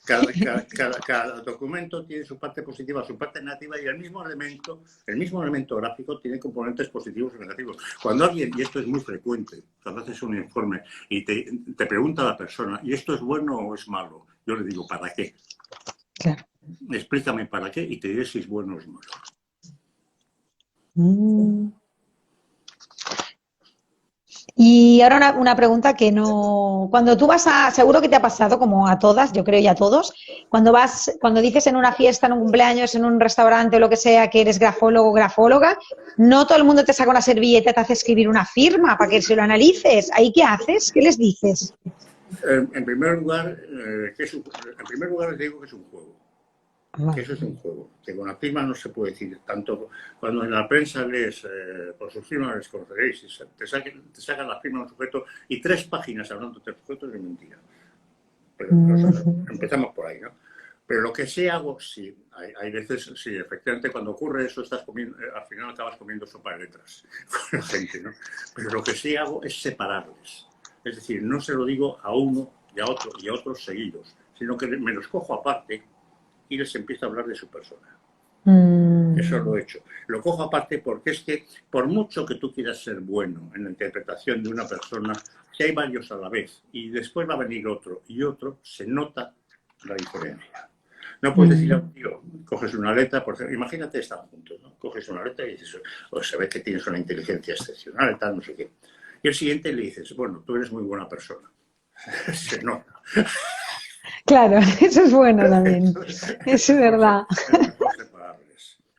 cada documento tiene su parte positiva, su parte negativa y el mismo elemento gráfico tiene componentes positivos y negativos. Cuando alguien, y esto es muy frecuente, cuando haces un informe y te pregunta a la persona, ¿y esto es bueno o es malo? Yo le digo, ¿para qué? Claro. Explícame para qué y te diré si es bueno o es malo. Y ahora una pregunta que no... Cuando tú vas seguro que te ha pasado, como a todas, yo creo y a todos, cuando dices en una fiesta, en un cumpleaños, en un restaurante o lo que sea, que eres grafólogo o grafóloga, no todo el mundo te saca una servilleta y te hace escribir una firma para que se lo analices. ¿Ahí qué haces? ¿Qué les dices? En primer lugar, les digo que es un juego. Que eso es un juego, que con la firma no se puede decir tanto. Cuando en la prensa lees, por sus firmas les conoceréis, te sacan la firma de un sujeto y 3 páginas hablando de sujetos de mentira. Pero empezamos por ahí, ¿no? Pero lo que sí hago, sí, hay veces, sí, efectivamente, cuando ocurre eso, al final acabas comiendo sopa de letras con la gente, ¿no? Pero lo que sí hago es separarles. Es decir, no se lo digo a uno y a otro y a otros seguidos, sino que me los cojo aparte y les empiezo a hablar de su persona. Eso lo he hecho. Lo cojo aparte porque es que, por mucho que tú quieras ser bueno en la interpretación de una persona, si hay varios a la vez y después va a venir otro y otro, se nota la diferencia. No puedes decir a un tío, coges una letra, por ejemplo, imagínate, están juntos, ¿no? Coges una letra y dices, se ve que tienes una inteligencia excepcional, tal, no sé qué. Y el siguiente le dices, bueno, tú eres muy buena persona. Se nota. Claro, eso es bueno también. Eso es verdad.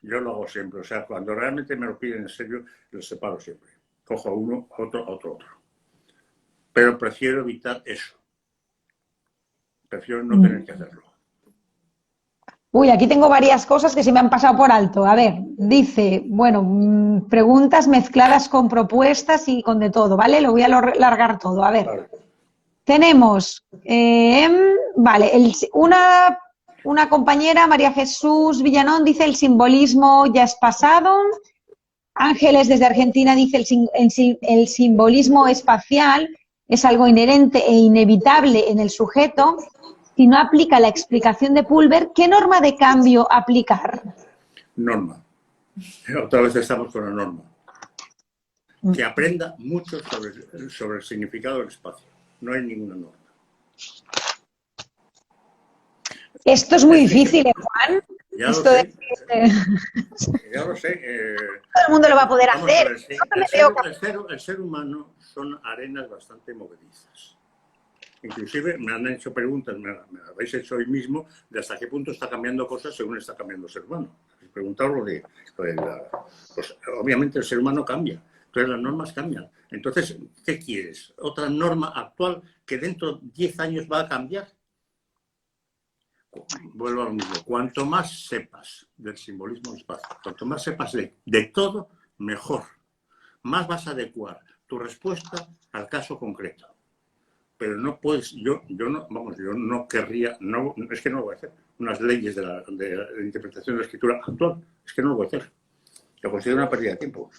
Yo lo hago siempre. O sea, cuando realmente me lo piden en serio, los separo siempre. Cojo a uno, a otro, a otro. Pero prefiero evitar eso. Prefiero no tener que hacerlo. Uy, aquí tengo varias cosas que se me han pasado por alto. A ver, dice, bueno, preguntas mezcladas con propuestas y con de todo, ¿vale? Lo voy a largar todo. A ver, Vale. tenemos, vale, una compañera, María Jesús Villanón, dice el simbolismo ya es pasado. Ángeles desde Argentina dice el simbolismo espacial es algo inherente e inevitable en el sujeto. Si no aplica la explicación de Pulver, ¿qué norma de cambio aplicar? Norma. Otra vez estamos con la norma. Que aprenda mucho sobre el significado del espacio. No hay ninguna norma. Esto es muy difícil, Juan. Ya Esto lo sé. Ya lo sé. todo el mundo lo va a poder Vamos hacer. a ver, sí. El ser humano son arenas bastante movedizas. Inclusive me han hecho preguntas, me habéis hecho hoy mismo, de hasta qué punto está cambiando cosas según está cambiando el ser humano. Habéis preguntado pues obviamente el ser humano cambia, entonces las normas cambian. Entonces, ¿qué quieres? ¿Otra norma actual que dentro de 10 años va a cambiar? Vuelvo a lo mismo. Cuanto más sepas del simbolismo del espacio, cuanto más sepas de todo, mejor. Más vas a adecuar tu respuesta al caso concreto. Pero no puedes, yo no querría, es que no lo voy a hacer. Unas leyes de la interpretación de la escritura actual, es que no lo voy a hacer. Lo considero una pérdida de tiempo.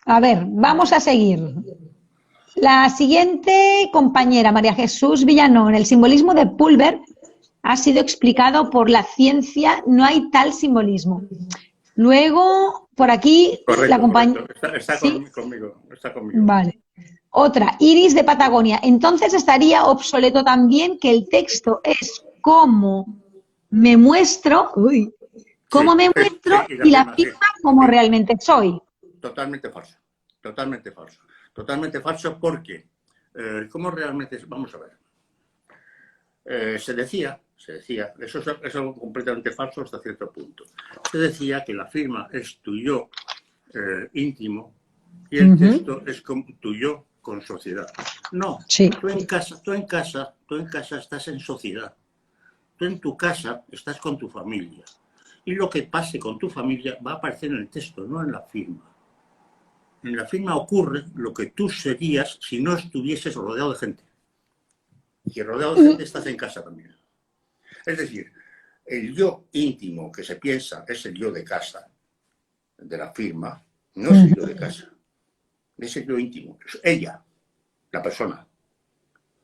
A ver, vamos a seguir. La siguiente compañera, María Jesús Villanón, el simbolismo de Pulver ha sido explicado por la ciencia, no hay tal simbolismo. Luego, por aquí, correcto, la compañera... Está ¿Sí? conmigo. Vale. Otra, Iris de Patagonia. Entonces estaría obsoleto también que el texto es cómo me muestro, y la firma como realmente soy. Totalmente falso. Totalmente falso porque, ¿cómo realmente es? Vamos a ver. Se decía, eso es algo completamente falso hasta cierto punto. Se decía que la firma es tu yo íntimo y el texto es tu yo con sociedad. No, sí. Tú en casa estás en sociedad. Tú en tu casa estás con tu familia. Y lo que pase con tu familia va a aparecer en el texto, no en la firma. En la firma ocurre lo que tú serías si no estuvieses rodeado de gente. Y rodeado de gente estás en casa también. Es decir, el yo íntimo que se piensa es el yo de casa, de la firma, no es el yo de casa. Es el yo íntimo, es ella, la persona.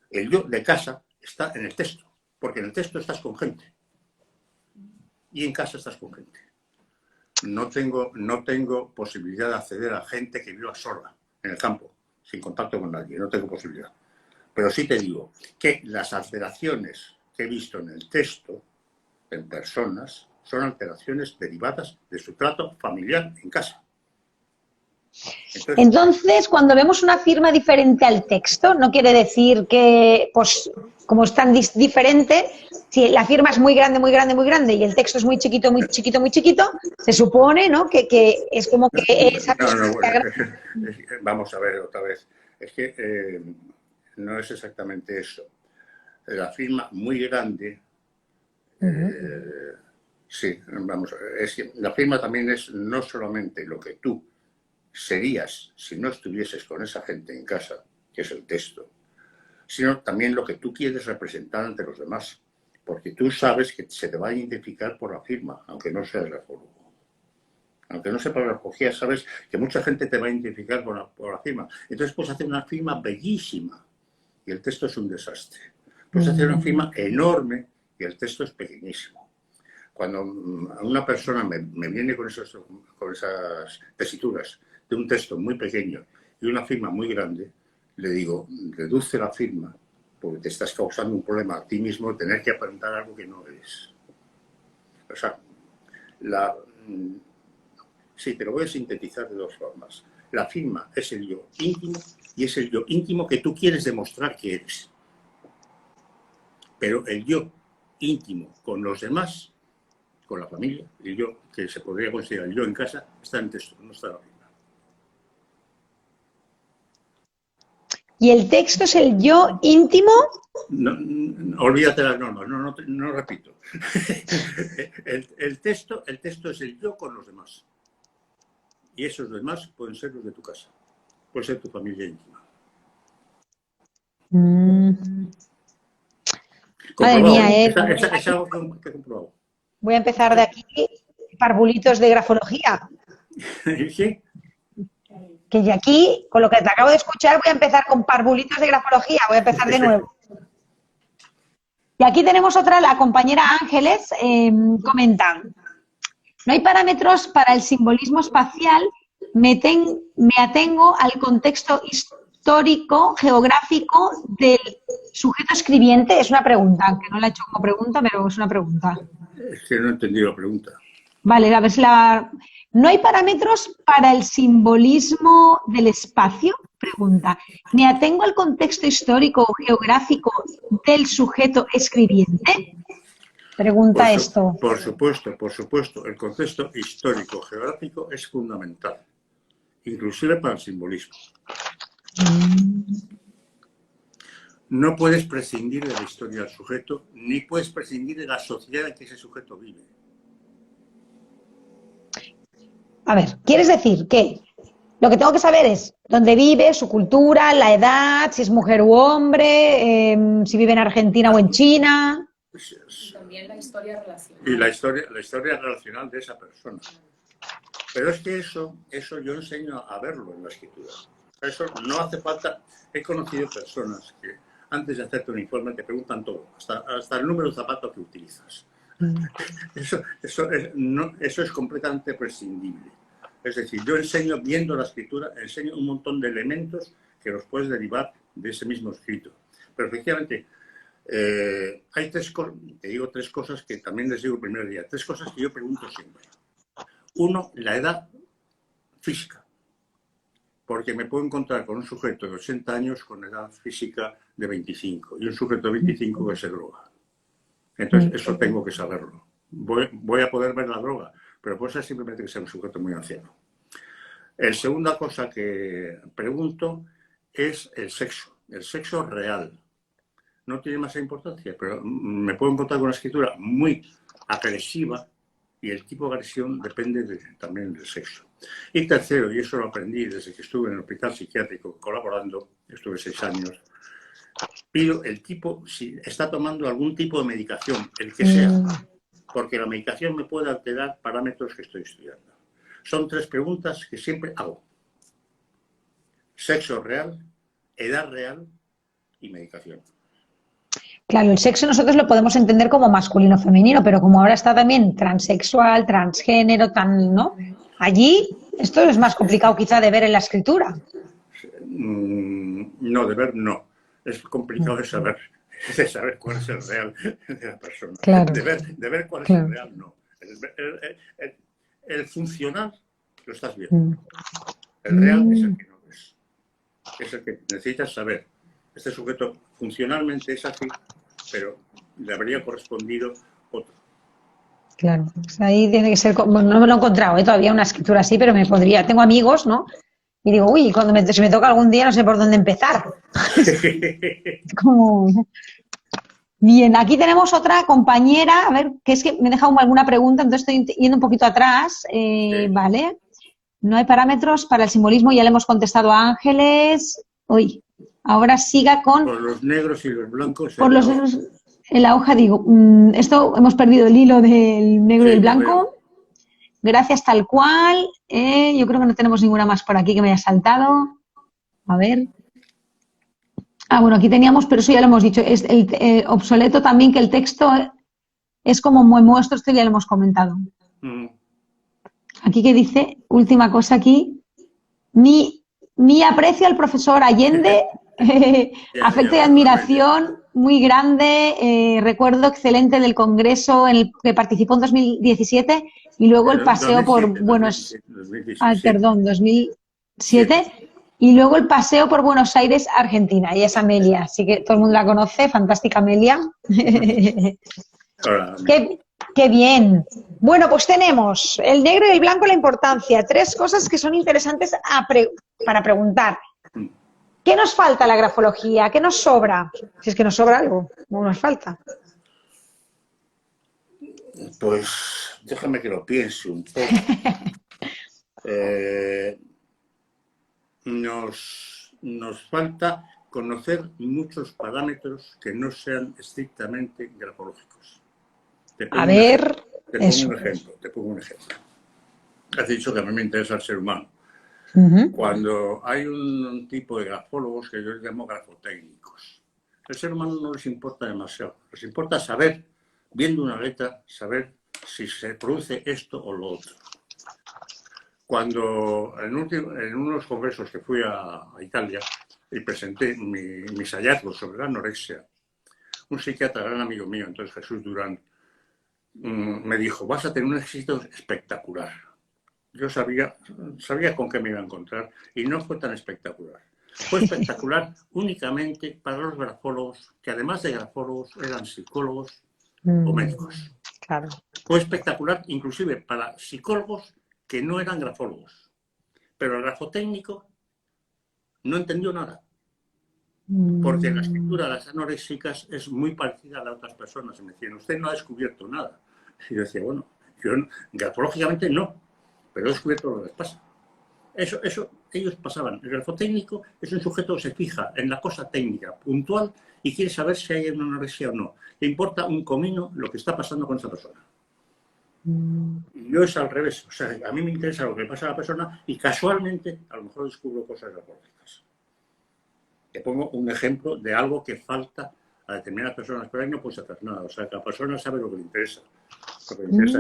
El yo de casa está en el texto, porque en el texto estás con gente. Y en casa estás con gente. No tengo posibilidad de acceder a gente que viva sola, en el campo, sin contacto con nadie. No tengo posibilidad. Pero sí te digo que las alteraciones que he visto en el texto, en personas, son alteraciones derivadas de su trato familiar en casa. Entonces, cuando vemos una firma diferente al texto, no quiere decir que, pues, como es tan diferente, si la firma es muy grande y el texto es muy chiquito, se supone, ¿no?, que es como que esa vamos a ver otra vez. Es que no es exactamente eso. La firma muy grande, sí, vamos a ver. Es que la firma también es no solamente lo que tú serías si no estuvieses con esa gente en casa, que es el texto, sino también lo que tú quieres representar ante los demás, porque tú sabes que se te va a identificar por la firma, aunque no seas grafólogo. Aunque no sepas grafología, sabes que mucha gente te va a identificar por la firma. Entonces puedes hacer una firma bellísima y el texto es un desastre. Puedes hacer una firma enorme y el texto es pequeñísimo. Cuando una persona me viene con esas tesituras de un texto muy pequeño y una firma muy grande, le digo, reduce la firma porque te estás causando un problema a ti mismo de tener que aparentar algo que no eres. O sea, sí, te lo voy a sintetizar de dos formas. La firma es el yo íntimo y es el yo íntimo que tú quieres demostrar que eres. Pero el yo íntimo con los demás con la familia, y yo, que se podría considerar yo en casa, está en texto, no está en la Biblia. ¿Y el texto es el yo íntimo? No, olvídate las normas, no repito. el texto es el yo con los demás. Y esos demás pueden ser los de tu casa, puede ser tu familia íntima. Madre mía, Es algo que he comprobado. Voy a empezar de aquí, parvulitos de grafología. ¿Sí? Que de aquí, con lo que te acabo de escuchar, voy a empezar con parvulitos de grafología. Voy a empezar de nuevo. Y aquí tenemos otra, la compañera Ángeles comenta: no hay parámetros para el simbolismo espacial, me atengo al contexto histórico, geográfico del sujeto escribiente. Es una pregunta, aunque no la he hecho como pregunta, pero es una pregunta. Es que no he entendido la pregunta. Vale, a ver si la... ¿No hay parámetros para el simbolismo del espacio? Pregunta. ¿Me atengo al contexto histórico o geográfico del sujeto escribiente? Pregunta esto. Por supuesto. El contexto histórico geográfico es fundamental, inclusive para el simbolismo. No puedes prescindir de la historia del sujeto, ni puedes prescindir de la sociedad en que ese sujeto vive. A ver, ¿quieres decir que lo que tengo que saber es dónde vive, su cultura, la edad, si es mujer u hombre, si vive en Argentina o en China? Y también la historia relacional. Y la historia relacional de esa persona. Pero es que eso yo enseño a verlo en la escritura. Eso no hace falta. He conocido personas que antes de hacerte un informe te preguntan todo, hasta el número de zapatos que utilizas. Eso es completamente prescindible. Es decir, yo enseño, viendo la escritura, enseño un montón de elementos que los puedes derivar de ese mismo escrito. Pero efectivamente, hay tres cosas que también les digo el primer día, tres cosas que yo pregunto siempre. Uno, la edad física, porque me puedo encontrar con un sujeto de 80 años con edad física de 25 y un sujeto de 25 que se droga. Entonces, eso tengo que saberlo. Voy a poder ver la droga, pero puede ser simplemente que sea un sujeto muy anciano. La segunda cosa que pregunto es el sexo real. No tiene más importancia, pero me puedo encontrar con una escritura muy agresiva y el tipo de agresión depende también del sexo. Y tercero, y eso lo aprendí desde que estuve en el hospital psiquiátrico colaborando, estuve 6 años, pido el tipo, si está tomando algún tipo de medicación, el que sea, porque la medicación me puede alterar parámetros que estoy estudiando. Son 3 preguntas que siempre hago. Sexo real, edad real y medicación. Claro, el sexo nosotros lo podemos entender como masculino o femenino, pero como ahora está también transexual, transgénero, ¿no? Allí esto es más complicado quizá de ver en la escritura. No, de ver no. Es complicado de saber cuál es el real de la persona. Claro. De ver cuál es el real, no. El funcional lo estás viendo. El real es el que no ves. Es el que necesitas saber. Este sujeto funcionalmente es así, pero le habría correspondido otro. Claro, pues ahí tiene que ser, bueno, no me lo he encontrado, todavía una escritura así, pero me podría, tengo amigos, ¿no? Y digo, uy, si me toca algún día no sé por dónde empezar. Como... Bien, aquí tenemos otra compañera, a ver, que es que me he dejado alguna pregunta, entonces estoy yendo un poquito atrás, sí. Vale. No hay parámetros para el simbolismo, ya le hemos contestado a Ángeles. Uy, ahora siga con... Por los negros y los blancos. Por los negros en la hoja, digo, esto hemos perdido el hilo del negro y el blanco. Gracias, tal cual. Yo creo que no tenemos ninguna más por aquí que me haya saltado. A ver. Ah, bueno, aquí teníamos, pero eso ya lo hemos dicho. Es obsoleto también, que el texto es como muy muestro, esto ya lo hemos comentado. Aquí que dice, última cosa aquí, mi aprecio al profesor Allende, afecto y admiración muy grande, recuerdo excelente del congreso en el que participó en 2017 y luego el paseo por Buenos Aires, perdón, 2007, y luego el paseo por Buenos Aires, Argentina, y es Amelia, así que todo el mundo la conoce, fantástica Amelia. Qué bien. Bueno, pues tenemos el negro y el blanco, la importancia. 3 cosas que son interesantes para preguntar. ¿Qué nos falta en la grafología? ¿Qué nos sobra? Si es que nos sobra algo, no nos falta. Pues déjame que lo piense un poco. Nos falta conocer muchos parámetros que no sean estrictamente grafológicos. Te pongo un ejemplo. Has dicho que a mí me interesa el ser humano. Cuando hay un tipo de grafólogos que yo llamo grafotécnicos, el ser humano no les importa demasiado. Les importa saber, viendo una letra, saber si se produce esto o lo otro. Cuando en unos congresos que fui a Italia y presenté mis hallazgos sobre la anorexia, un psiquiatra, gran amigo mío, entonces Jesús Durán, me dijo, vas a tener un éxito espectacular. Yo sabía con qué me iba a encontrar y no fue tan espectacular. Fue espectacular únicamente para los grafólogos, que además de grafólogos eran psicólogos o médicos. Claro. Fue espectacular inclusive para psicólogos que no eran grafólogos. Pero el grafotécnico no entendió nada. Porque la escritura de las anoréxicas es muy parecida a la de otras personas. Y me decían, usted no ha descubierto nada. Y yo decía, bueno, yo grafológicamente no, pero he descubierto lo que les pasa. Eso ellos pasaban. El grafotécnico es un sujeto que se fija en la cosa técnica, puntual, y quiere saber si hay una anorexia o no. Le importa un comino lo que está pasando con esa persona. Y yo es al revés. O sea, a mí me interesa lo que le pasa a la persona y casualmente a lo mejor descubro cosas grafológicas. Te pongo un ejemplo de algo que falta a determinadas personas, pero ahí no puedes hacer nada. O sea, que la persona sabe lo que le interesa. Lo que le interesa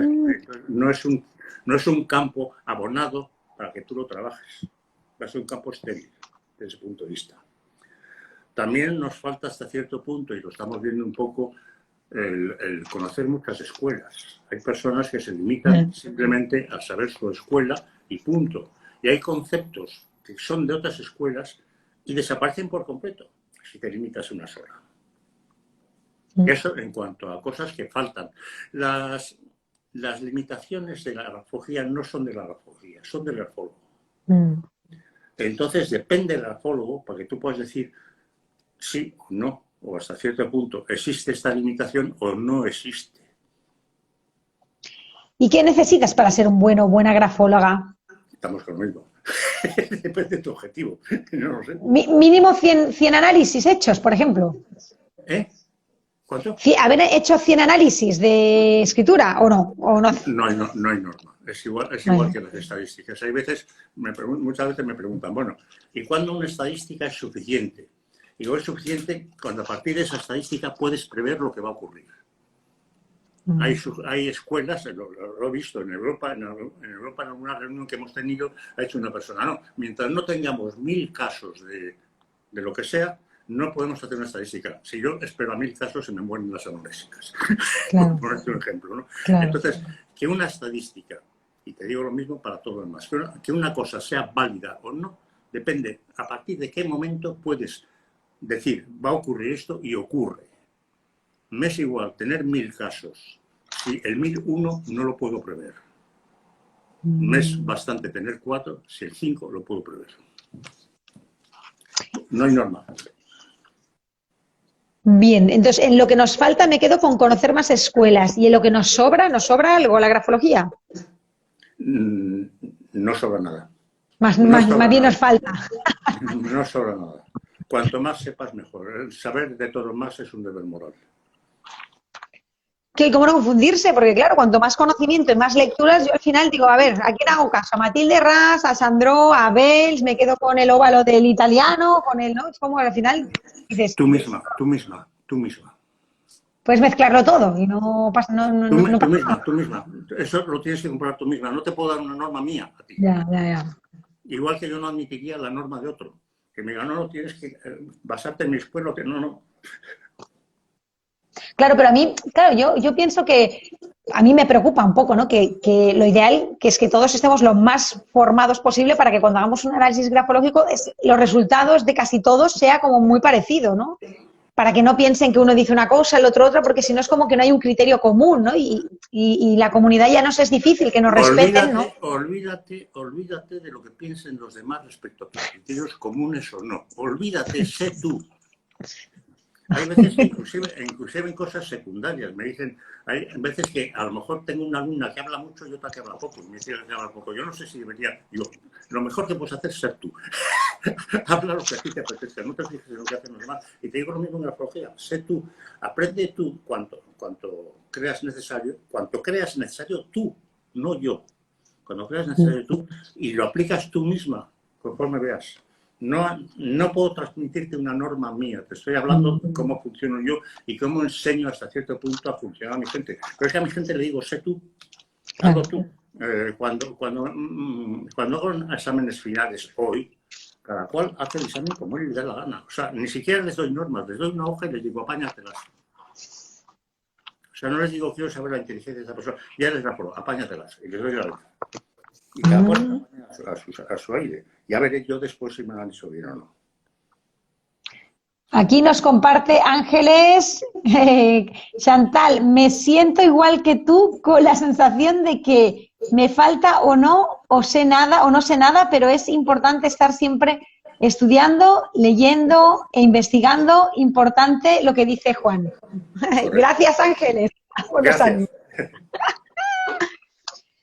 no es un campo abonado para que tú lo trabajes. Va a ser un campo estéril desde ese punto de vista. También nos falta hasta cierto punto, y lo estamos viendo un poco, el conocer muchas escuelas. Hay personas que se limitan simplemente a saber su escuela y punto. Y hay conceptos que son de otras escuelas y desaparecen por completo si te limitas a una sola. Eso en cuanto a cosas que faltan. Las limitaciones de la grafología no son de la grafología, son del grafólogo. Entonces depende del grafólogo para que tú puedas decir sí o no, o hasta cierto punto existe esta limitación o no existe. ¿Y qué necesitas para ser un bueno o buena grafóloga? Estamos con lo mismo. Depende de tu objetivo. No lo sé. Mínimo 100 análisis hechos, por ejemplo. ¿Cuánto? ¿Haber hecho 100 análisis de escritura o no? No hay norma. Es igual que las estadísticas. Hay veces, muchas veces me preguntan, bueno, ¿y cuándo una estadística es suficiente? Digo, es suficiente cuando a partir de esa estadística puedes prever lo que va a ocurrir. Hay escuelas, lo he visto en Europa, en alguna reunión que hemos tenido, ha hecho una persona, no, mientras no tengamos 1000 casos de lo que sea, no podemos hacer una estadística. Si yo espero a 1000 casos, se me mueren las anoréxicas. Claro. Por ponerte un ejemplo, ¿no? Claro. Entonces, que una estadística, y te digo lo mismo para todo lo demás, que una cosa sea válida o no, depende a partir de qué momento puedes decir, va a ocurrir esto y ocurre. Me es igual tener 1000 casos. Si el 1001 no lo puedo prever. Me es bastante tener 4, si el 5 lo puedo prever. No hay norma. Bien, entonces en lo que nos falta me quedo con conocer más escuelas. ¿Y en lo que nos sobra algo, la grafología? No sobra nada. Más bien nos falta. No sobra nada. Cuanto más sepas, mejor. El saber de todo más es un deber moral. ¿Cómo no confundirse? Porque claro, cuanto más conocimiento y más lecturas, yo al final digo, a ver, ¿a quién hago caso? ¿A Matilde Ras, a Sandro, a Bels? ¿Me quedo con el óvalo del italiano? ¿Con el, no? Es como al final dices... Tú misma. Puedes mezclarlo todo y no pasa nada. Tú misma. Eso lo tienes que comprobar tú misma. No te puedo dar una norma mía a ti. Ya. Igual que yo no admitiría la norma de otro. Que me diga, no, tienes que basarte en mi escuela, que no. Claro, pero a mí, yo pienso que a mí me preocupa un poco, ¿no? Que lo ideal que es que todos estemos lo más formados posible para que cuando hagamos un análisis grafológico los resultados de casi todos sea como muy parecido, ¿no? para que no piensen que uno dice una cosa, el otro otra, porque si no es como que no hay un criterio común, ¿no? Y la comunidad ya nos es difícil que nos respeten, ¿no? Olvídate de lo que piensen los demás respecto a tus criterios comunes o no. Olvídate, sé tú. Hay veces que inclusive en cosas secundarias me dicen, hay veces que a lo mejor tengo una alumna que habla mucho y otra que habla poco, y me dice que habla poco. Yo no sé si debería, digo, lo mejor que puedes hacer es ser tú. Habla lo que a ti te apetece, no te fijes en lo que hacen los demás. Y te digo lo mismo en grafología, sé tú, aprende tú cuanto creas necesario tú, no yo. Cuando creas necesario tú, y lo aplicas tú misma, conforme veas. No puedo transmitirte una norma mía, te estoy hablando de cómo funciono yo y cómo enseño hasta cierto punto a funcionar a mi gente. Pero es que a mi gente le digo, sé tú, hazlo tú. Cuando hago exámenes finales hoy, cada cual hace el examen como él le da la gana. O sea, ni siquiera les doy normas, les doy una hoja y les digo, apáñatelas. O sea, no les digo, quiero saber la inteligencia de esa persona, ya les raporo, apáñatelas, y les doy la letra. Y cada cual a su aire. Ya veré yo después si me lo han dicho bien o no. Aquí nos comparte Ángeles, Chantal, me siento igual que tú con la sensación de que me falta o no, o sé nada o no sé nada, pero es importante estar siempre estudiando, leyendo e investigando. Importante lo que dice Juan. Gracias, Ángeles. Gracias.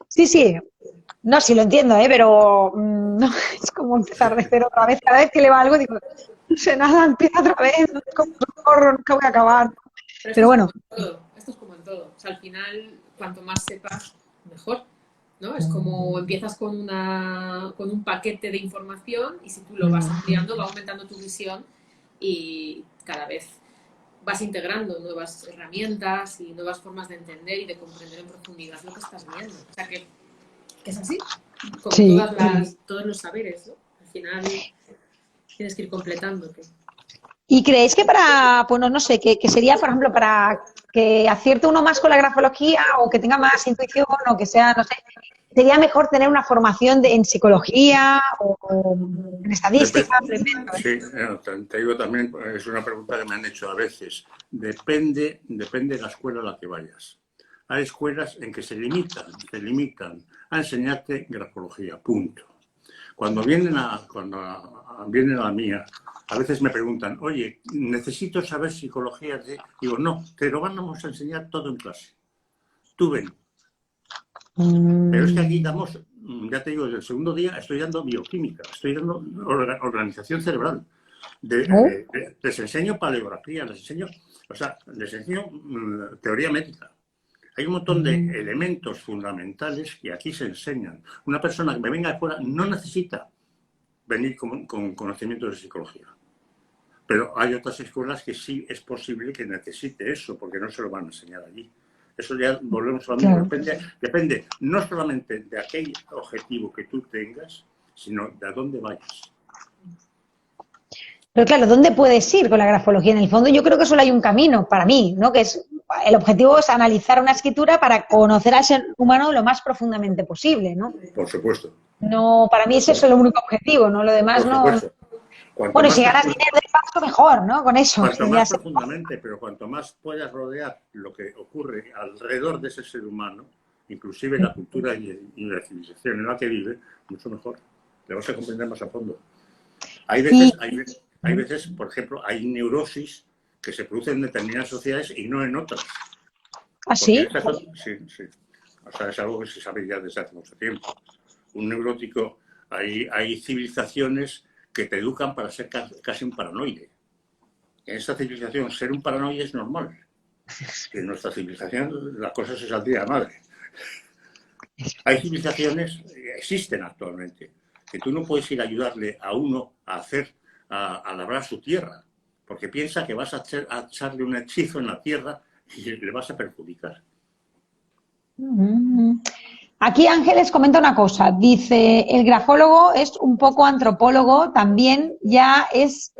Sí. No, sí lo entiendo, pero no, es como empezar de cero otra vez. Cada vez que le va algo digo, no sé nada, empieza otra vez, no corro, nunca voy a acabar. Pero bueno. Esto es como en todo. O sea, al final, cuanto más sepas, mejor, ¿no? Es como empiezas con un paquete de información y si tú lo vas ampliando, va aumentando tu visión y cada vez vas integrando nuevas herramientas y nuevas formas de entender y de comprender en profundidad lo que estás viendo. O sea, que es así, como sí. todos los saberes, ¿no? Al final tienes que ir completándote. ¿Y creéis que bueno, no sé, que sería, por ejemplo, para que acierte uno más con la grafología o que tenga más intuición o que sea, no sé, sería mejor tener una formación en psicología o en estadística? Sí, te digo también, es una pregunta que me han hecho a veces. Depende de la escuela a la que vayas. Hay escuelas en que se limitan a enseñarte grafología, punto. Cuando vienen a la mía, a veces me preguntan, oye, necesito saber psicología. Digo, no, te lo vamos a enseñar todo en clase. Tú ven. Pero es que aquí damos, ya te digo, desde el segundo día estoy dando bioquímica, estoy dando organización cerebral. Les enseño paleografía, les enseño teoría médica. Hay un montón de elementos fundamentales que aquí se enseñan. Una persona que me venga de fuera no necesita venir con conocimientos de psicología. Pero hay otras escuelas que sí es posible que necesite eso, porque no se lo van a enseñar allí. Eso ya volvemos a lo mismo. Depende no solamente de aquel objetivo que tú tengas, sino de a dónde vayas. Pero claro, ¿dónde puedes ir con la grafología? En el fondo yo creo que solo hay un camino para mí, ¿no? Que es el objetivo es analizar una escritura para conocer al ser humano lo más profundamente posible, ¿no? Por supuesto. No, para mí ese es el único objetivo, ¿no? Lo demás por no. Supuesto. Bueno, si ganas dinero de paso, mejor, ¿no? Con eso. Cuanto más profundamente, pero cuanto más puedas rodear lo que ocurre alrededor de ese ser humano, inclusive la cultura y la civilización en la que vive, mucho mejor. Le vas a comprender más a fondo. Hay veces, por ejemplo, hay neurosis que se producen en determinadas sociedades y no en otras. ¿Ah, sí? Sí. O sea, es algo que se sabe ya desde hace mucho tiempo. Un neurótico, hay civilizaciones que te educan para ser casi un paranoide. En esta civilización, ser un paranoide es normal. En nuestra civilización, la cosa se saldría a madre. Hay civilizaciones, existen actualmente, que tú no puedes ir a ayudarle a uno a labrar su tierra, porque piensa que vas a echarle un hechizo en la tierra y le vas a perjudicar. Aquí Ángeles comenta una cosa, dice, el grafólogo es un poco antropólogo, también ya es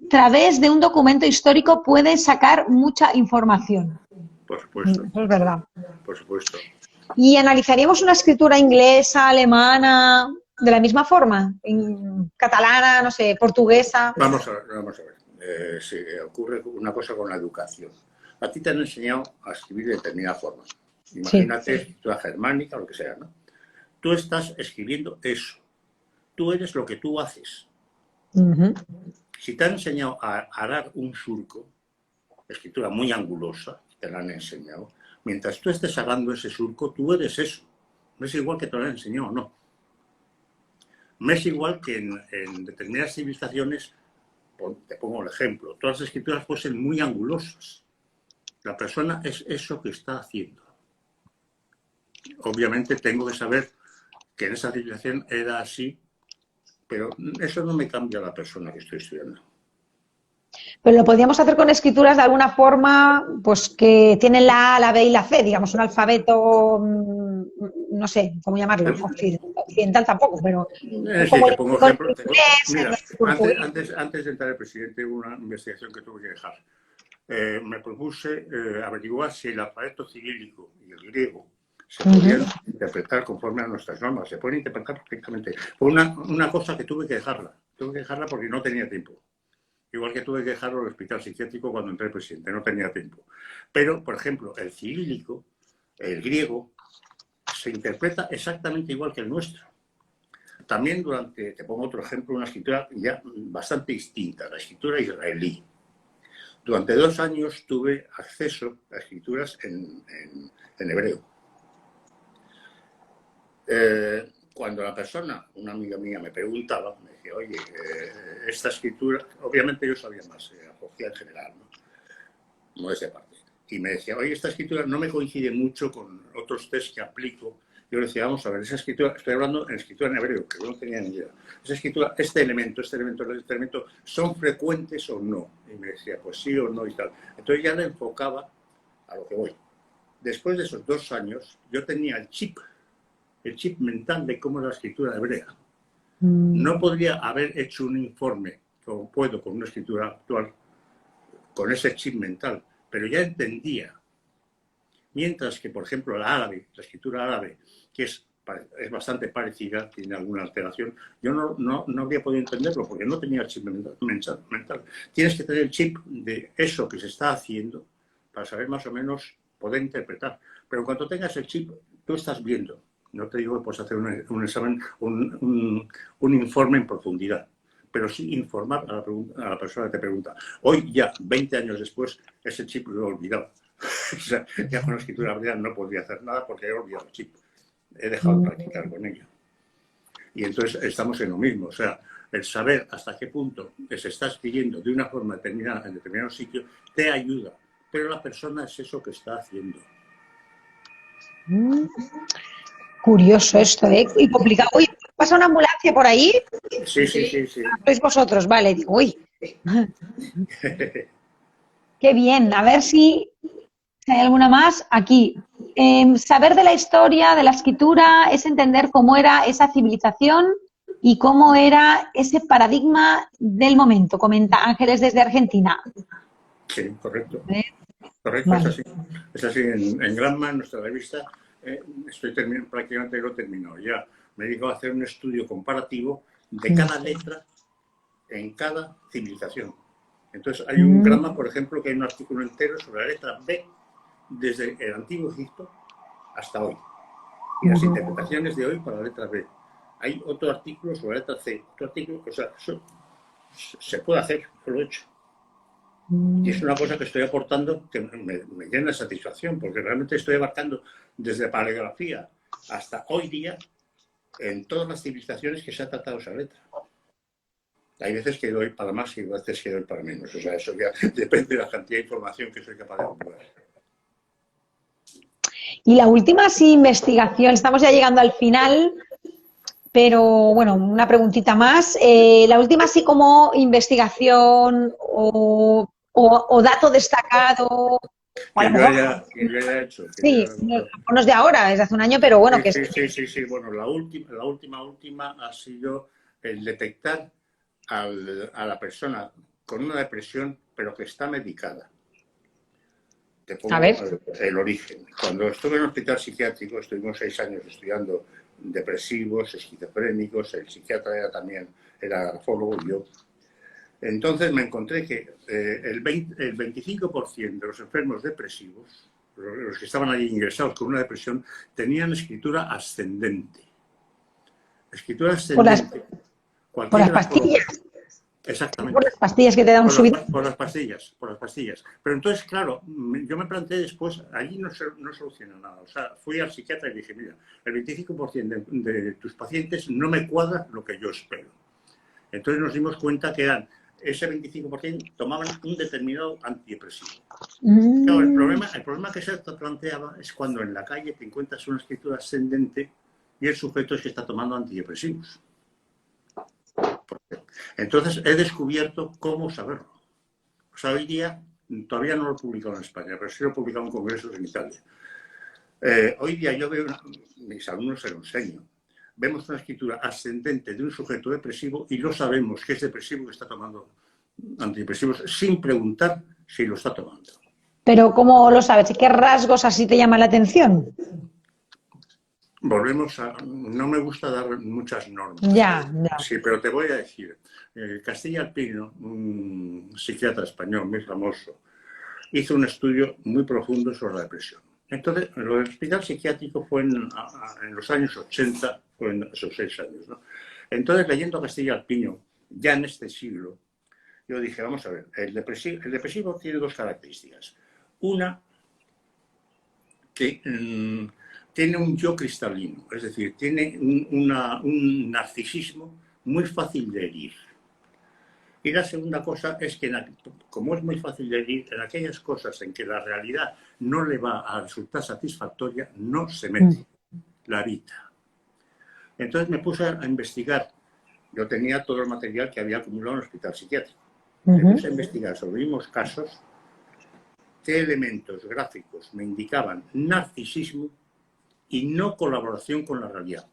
través de un documento histórico puede sacar mucha información. Por supuesto. Eso es verdad. Por supuesto. ¿Y analizaríamos una escritura inglesa, alemana, de la misma forma? catalana, no sé, portuguesa. Vamos a ver, vamos a ver. Sí, ocurre una cosa con la educación. A ti te han enseñado a escribir de determinada forma. Imagínate, escritura germánica, lo que sea, ¿no? Tú estás escribiendo eso. Tú eres lo que tú haces. Si te han enseñado a arar un surco, escritura muy angulosa, te la han enseñado, mientras tú estés arando ese surco, tú eres eso. No es igual que te lo han enseñado o no. No es igual que en determinadas civilizaciones, te pongo el ejemplo, todas las escrituras pueden ser muy angulosas. La persona es eso que está haciendo. Obviamente tengo que saber que en esa civilización era así, pero eso no me cambia la persona que estoy estudiando. Pero lo podríamos hacer con escrituras de alguna forma, pues que tienen la A, la B y la C, digamos, un alfabeto, no sé cómo llamarlo, occidental tampoco, pero... Sí, te pongo ejemplo. Mira, antes de entrar el presidente, hubo una investigación que tuve que dejar. Me propuse averiguar si el alfabeto cirílico y el griego se podían interpretar conforme a nuestras normas. Se pueden interpretar perfectamente. Fue una cosa que tuve que dejarla. Tuve que dejarla porque no tenía tiempo. Igual que tuve que dejarlo en el hospital psiquiátrico cuando entré presidente. No tenía tiempo. Pero, por ejemplo, el cirílico, el griego, se interpreta exactamente igual que el nuestro. También te pongo otro ejemplo, una escritura ya bastante distinta, la escritura israelí. Durante 2 años tuve acceso a escrituras en hebreo. Cuando la persona, una amiga mía, me preguntaba, me decía, oye, esta escritura, obviamente yo sabía más, apología en general, no es de parte. Y me decía, oye, esta escritura no me coincide mucho con otros test que aplico. Yo le decía, vamos a ver, esa escritura, estoy hablando en escritura en hebreo, que yo no tenía ni idea. Esa escritura, este elemento, ¿son frecuentes o no? Y me decía, pues sí o no y tal. Entonces ya le enfocaba a lo que voy. Después de esos 2 años, yo tenía el chip mental de cómo es la escritura hebrea. No podría haber hecho un informe, como puedo con una escritura actual, con ese chip mental, pero ya entendía. Mientras que, por ejemplo, la escritura árabe, que es bastante parecida, tiene alguna alteración, yo no habría podido entenderlo porque no tenía el chip mental. Tienes que tener el chip de eso que se está haciendo para saber más o menos poder interpretar. Pero en cuanto tengas el chip, tú estás viendo. No te digo que puedes hacer un examen, un informe en profundidad, pero sí informar a la persona que te pregunta. Hoy, ya 20 años después, ese chip lo he olvidado. O sea, ya con la escritura hebrea no podría hacer nada porque he olvidado el chip. He dejado de practicar con ella. Y entonces estamos en lo mismo. O sea, el saber hasta qué punto se está escribiendo de una forma determinada en determinado sitio te ayuda. Pero la persona es eso que está haciendo. Curioso esto, ¿eh? Y complicado. Uy, ¿pasa una ambulancia por ahí? Sí. Sois vosotros, vale. Digo, uy. Qué bien. A ver si hay alguna más. Aquí. Saber de la historia, de la escritura, es entender cómo era esa civilización y cómo era ese paradigma del momento. Comenta Ángeles desde Argentina. Sí, correcto. Correcto, vale. Es así. En Gramma, en nuestra revista, prácticamente lo he terminado ya. Me dedico a hacer un estudio comparativo de cada letra en cada civilización. Entonces, hay un Gramma, por ejemplo, que hay un artículo entero sobre la letra B desde el Antiguo Egipto hasta hoy. Y las interpretaciones de hoy para la letra B. Hay otro artículo sobre la letra C. Otro artículo, o sea, eso se puede hacer, yo lo he hecho. Y es una cosa que estoy aportando que me llena de satisfacción, porque realmente estoy abarcando desde paleografía hasta hoy día en todas las civilizaciones que se ha tratado esa letra. Hay veces que doy para más y veces que doy para menos. O sea, eso ya depende de la cantidad de información que soy capaz de acumular. Y la última investigación, estamos ya llegando al final, pero bueno, una preguntita más. La última como investigación o dato destacado. Que yo haya hecho. Sí, no es de ahora, es de hace un año, pero bueno. Sí. Bueno, la última ha sido el detectar a la persona con una depresión, pero que está medicada. Te pongo el origen. Cuando estuve en un hospital psiquiátrico, estuvimos 6 años estudiando depresivos, esquizofrénicos, el psiquiatra era también era grafólogo y yo. Entonces me encontré que el 25% de los enfermos depresivos, los que estaban allí ingresados con una depresión, tenían escritura ascendente. Escritura ascendente. Por las pastillas. Exactamente. Por las pastillas que te dan un subidón. Por las pastillas. Pero entonces, claro, yo me planteé después, allí no soluciona nada. O sea, fui al psiquiatra y dije, mira, el 25% de tus pacientes no me cuadra lo que yo espero. Entonces nos dimos cuenta que ese 25% tomaban un determinado antidepresivo. Claro, el problema que se te planteaba es cuando en la calle te encuentras una escritura ascendente y el sujeto es que está tomando antidepresivos. Entonces he descubierto cómo saberlo. O sea, hoy día todavía no lo he publicado en España, pero sí lo he publicado en congresos en Italia. Hoy día yo veo, mis alumnos se lo enseño, vemos una escritura ascendente de un sujeto depresivo y lo sabemos que es depresivo que está tomando antidepresivos sin preguntar si lo está tomando. Pero ¿cómo lo sabes? ¿Qué rasgos así te llaman la atención? Volvemos a... No me gusta dar muchas normas. Ya. Sí, pero te voy a decir. Castilla Alpino, un psiquiatra español muy famoso, hizo un estudio muy profundo sobre la depresión. Entonces, lo del hospital psiquiátrico fue en los años 80, fue en esos 6 años, ¿no? Entonces, leyendo Castilla Alpino, ya en este siglo, yo dije, vamos a ver, el depresivo tiene 2 características. Una, que tiene un yo cristalino, es decir, tiene un narcisismo muy fácil de herir. Y la segunda cosa es que, como es muy fácil de herir, en aquellas cosas en que la realidad no le va a resultar satisfactoria, no se mete, la evita. Entonces me puse a investigar. Yo tenía todo el material que había acumulado en el hospital psiquiátrico. Me puse a investigar sobre mismos casos qué elementos gráficos me indicaban narcisismo y no colaboración con la realidad.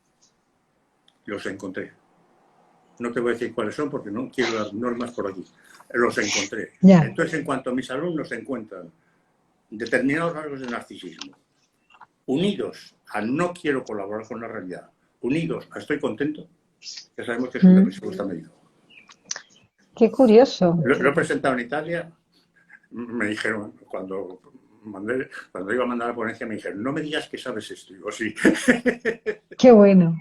Los encontré. No te voy a decir cuáles son porque no quiero dar normas por aquí. Los encontré. Ya. Entonces, en cuanto mis alumnos encuentran determinados rasgos de narcisismo, unidos a no quiero colaborar con la realidad, unidos a estoy contento, ya sabemos que es un depresivo está medido. Qué curioso. Lo he presentado en Italia, me dijeron, cuando iba a mandar la ponencia, me dijeron, no me digas que sabes esto. Digo, sí. Qué bueno.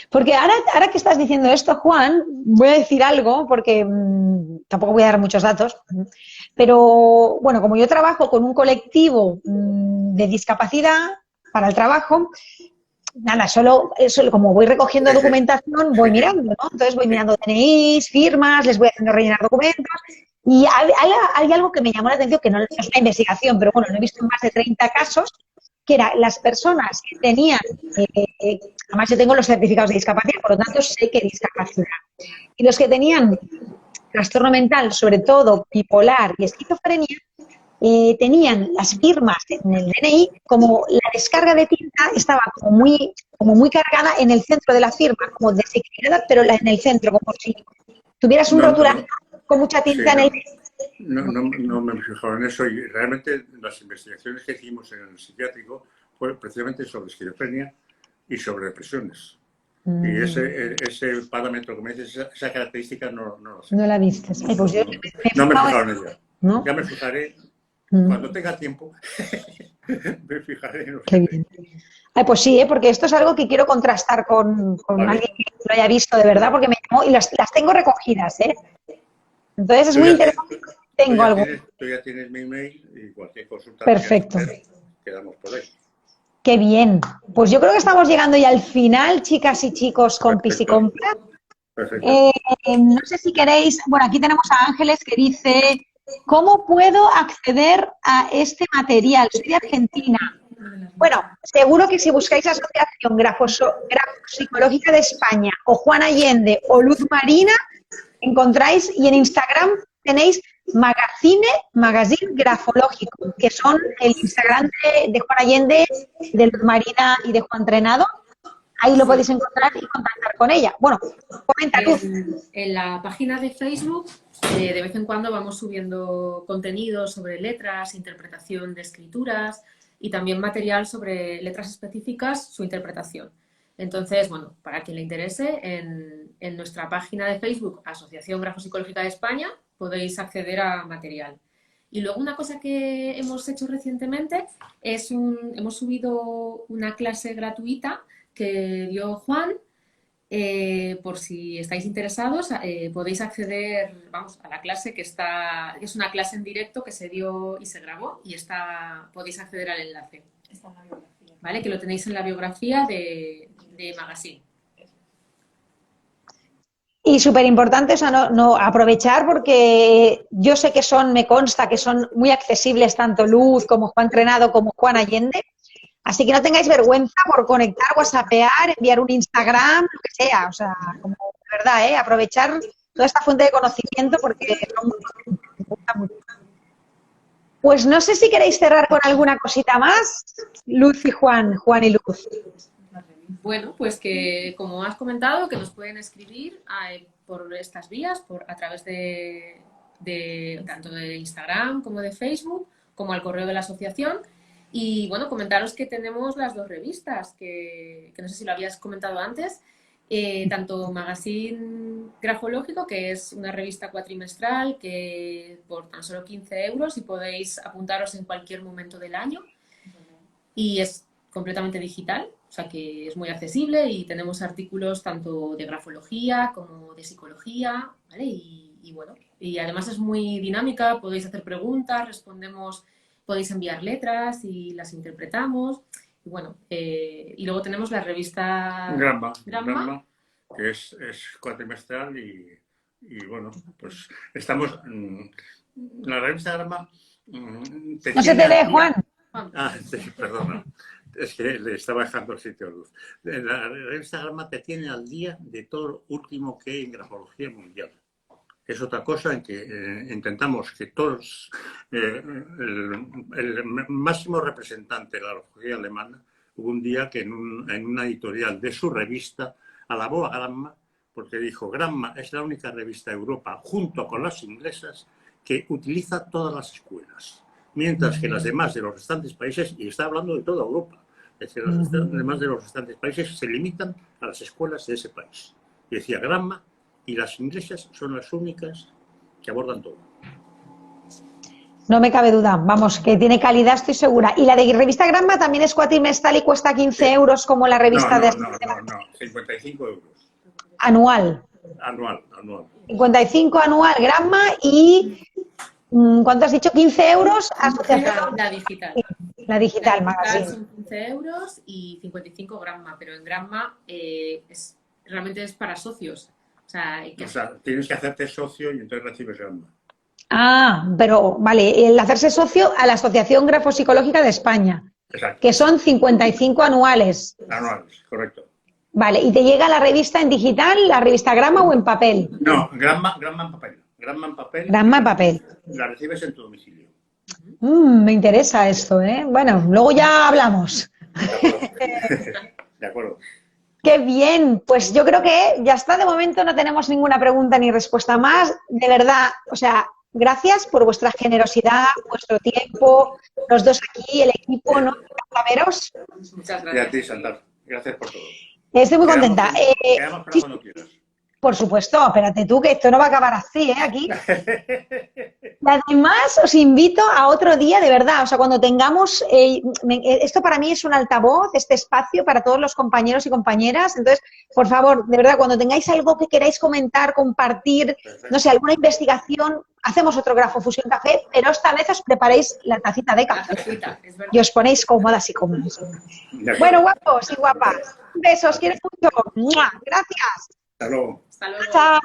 Porque ahora que estás diciendo esto, Juan, voy a decir algo, porque tampoco voy a dar muchos datos, pero bueno, como yo trabajo con un colectivo de discapacidad para el trabajo, nada, solo como voy recogiendo documentación, voy mirando, ¿no? Entonces voy mirando DNIs, firmas, les voy haciendo rellenar documentos. Y hay algo que me llamó la atención, que no es una investigación, pero bueno, lo he visto en más de 30 casos, que era las personas que tenían, además yo tengo los certificados de discapacidad, por lo tanto sé que discapacidad, y los que tenían trastorno mental, sobre todo bipolar y esquizofrenia, tenían las firmas en el DNI, como la descarga de tinta estaba como muy cargada en el centro de la firma, como desequilibrada, pero en el centro, como si tuvieras un rotulador con mucha tinta en el... No me fijo en eso y realmente las investigaciones que hicimos en el psiquiátrico fue precisamente sobre esquizofrenia y sobre depresiones. Y ese parámetro que me dices, esa característica no lo sé. No la vistes. Ay, pues yo no me he fijado en ella. ¿No? Ya me fijaré cuando tenga tiempo. Me fijaré en lo Qué bien. Ay, pues sí, porque esto es algo que quiero contrastar con alguien que lo haya visto de verdad, porque me llamó y las tengo recogidas, ¿eh? Entonces es muy interesante. Tengo algo. Tú ya tienes mi email y cualquier consulta. Perfecto. Quedamos por ahí. Qué bien. Pues yo creo que estamos llegando ya al final, chicas y chicos, compis y compras. Perfecto. No sé si queréis, bueno, aquí tenemos a Ángeles que dice, ¿cómo puedo acceder a este material? Soy de Argentina. Bueno, seguro que si buscáis Asociación Grafopsicológica de España o Juan Allende o Luz Marina, encontráis, y en Instagram tenéis Magazine Grafológico, que son el Instagram de Juan Allende, de Luz Marina y de Juan Trenado. Ahí lo podéis encontrar y contactar con ella. Bueno, comenta tú. En la página de Facebook, de vez en cuando vamos subiendo contenido sobre letras, interpretación de escrituras y también material sobre letras específicas, su interpretación. Entonces, bueno, para quien le interese, en nuestra página de Facebook, Asociación Grafopsicológica de España, podéis acceder a material. Y luego una cosa que hemos hecho recientemente es hemos subido una clase gratuita que dio Juan. Por si estáis interesados, podéis acceder, vamos, a la clase que es una clase en directo que se dio y se grabó y podéis acceder al enlace. Está en la biografía. ¿Vale? Que lo tenéis en la biografía de Magazine. Y súper importante, o sea, no aprovechar porque yo sé que me consta que son muy accesibles tanto Luz como Juan Trenado como Juan Allende. Así que no tengáis vergüenza por conectar, whatsappear, enviar un Instagram, lo que sea. O sea, como de verdad, aprovechar toda esta fuente de conocimiento porque son muy. Pues no sé si queréis cerrar con alguna cosita más, Luz y Juan y Luz. Bueno, pues que, como has comentado, que nos pueden escribir por estas vías, a través de tanto de Instagram como de Facebook, como al correo de la asociación. Y bueno, comentaros que tenemos las dos revistas, que no sé si lo habías comentado antes, tanto Magazine Grafológico, que es una revista cuatrimestral que por tan solo 15 euros y podéis apuntaros en cualquier momento del año. Y es completamente digital, o sea que es muy accesible y tenemos artículos tanto de grafología como de psicología, ¿vale? Y bueno, y además es muy dinámica, podéis hacer preguntas, respondemos, podéis enviar letras y las interpretamos. Y bueno, y luego tenemos la revista Gramma, que es cuatrimestral y bueno, pues estamos... la revista Gramma... no se te lee, Juan. Sí, perdona. Es que le estaba dejando el sitio a Luz. La revista Gramma te tiene al día de todo lo último que hay en grafología mundial. Es otra cosa en que intentamos que todos, el máximo representante de la grafología alemana, hubo un día que en una editorial de su revista alabó a Gramma porque dijo: Gramma es la única revista de Europa, junto con las inglesas, que utiliza todas las escuelas, mientras que las demás de los restantes países, y está hablando de toda Europa, es decir, las demás de los restantes países se limitan a las escuelas de ese país. Y decía: Gramma y las inglesas son las únicas que abordan todo. No me cabe duda, vamos, que tiene calidad, estoy segura. ¿Y la de revista Gramma también es cuatrimestral y cuesta 15 euros como la revista No, 55 euros. Anual. Anual. 55 anual Gramma y, ¿cuánto has dicho? 15 euros asociación. La digital. La digital, Magazine. Son 15 euros y 55 Gramma, pero en Gramma realmente es para socios. O sea, tienes que hacerte socio y entonces recibes Gramma. Ah, pero vale, el hacerse socio a la Asociación Grafopsicológica de España. Exacto. Que son 55 anuales. Anuales, correcto. Vale, ¿y te llega la revista en digital, la revista Gramma o en papel? No, Gramma en papel. Gramma en papel. Gramma en papel. La recibes en tu domicilio. Me interesa esto, ¿eh? Bueno, luego ya hablamos. De acuerdo. Qué bien, pues yo creo que ya está. De momento no tenemos ninguna pregunta ni respuesta más. De verdad, o sea, gracias por vuestra generosidad, vuestro tiempo, los dos aquí, el equipo, ¿no? Veros. Muchas gracias. Y a ti, Sandra. Gracias por todo. Estoy muy contenta. Quedamos para cuando quieras. Por supuesto, espérate tú, que esto no va a acabar así, ¿eh? Aquí. Y además os invito a otro día, de verdad, o sea, cuando tengamos, esto para mí es un altavoz, este espacio para todos los compañeros y compañeras, entonces, por favor, de verdad, cuando tengáis algo que queráis comentar, compartir, no sé, alguna investigación, hacemos otro Grafofusión Café, pero esta vez os preparéis la tacita de café y os ponéis cómodas y cómodos. Bueno, guapos y guapas, besos, quiero mucho. ¡Mua! Gracias. Hasta luego. Hasta luego. Chao.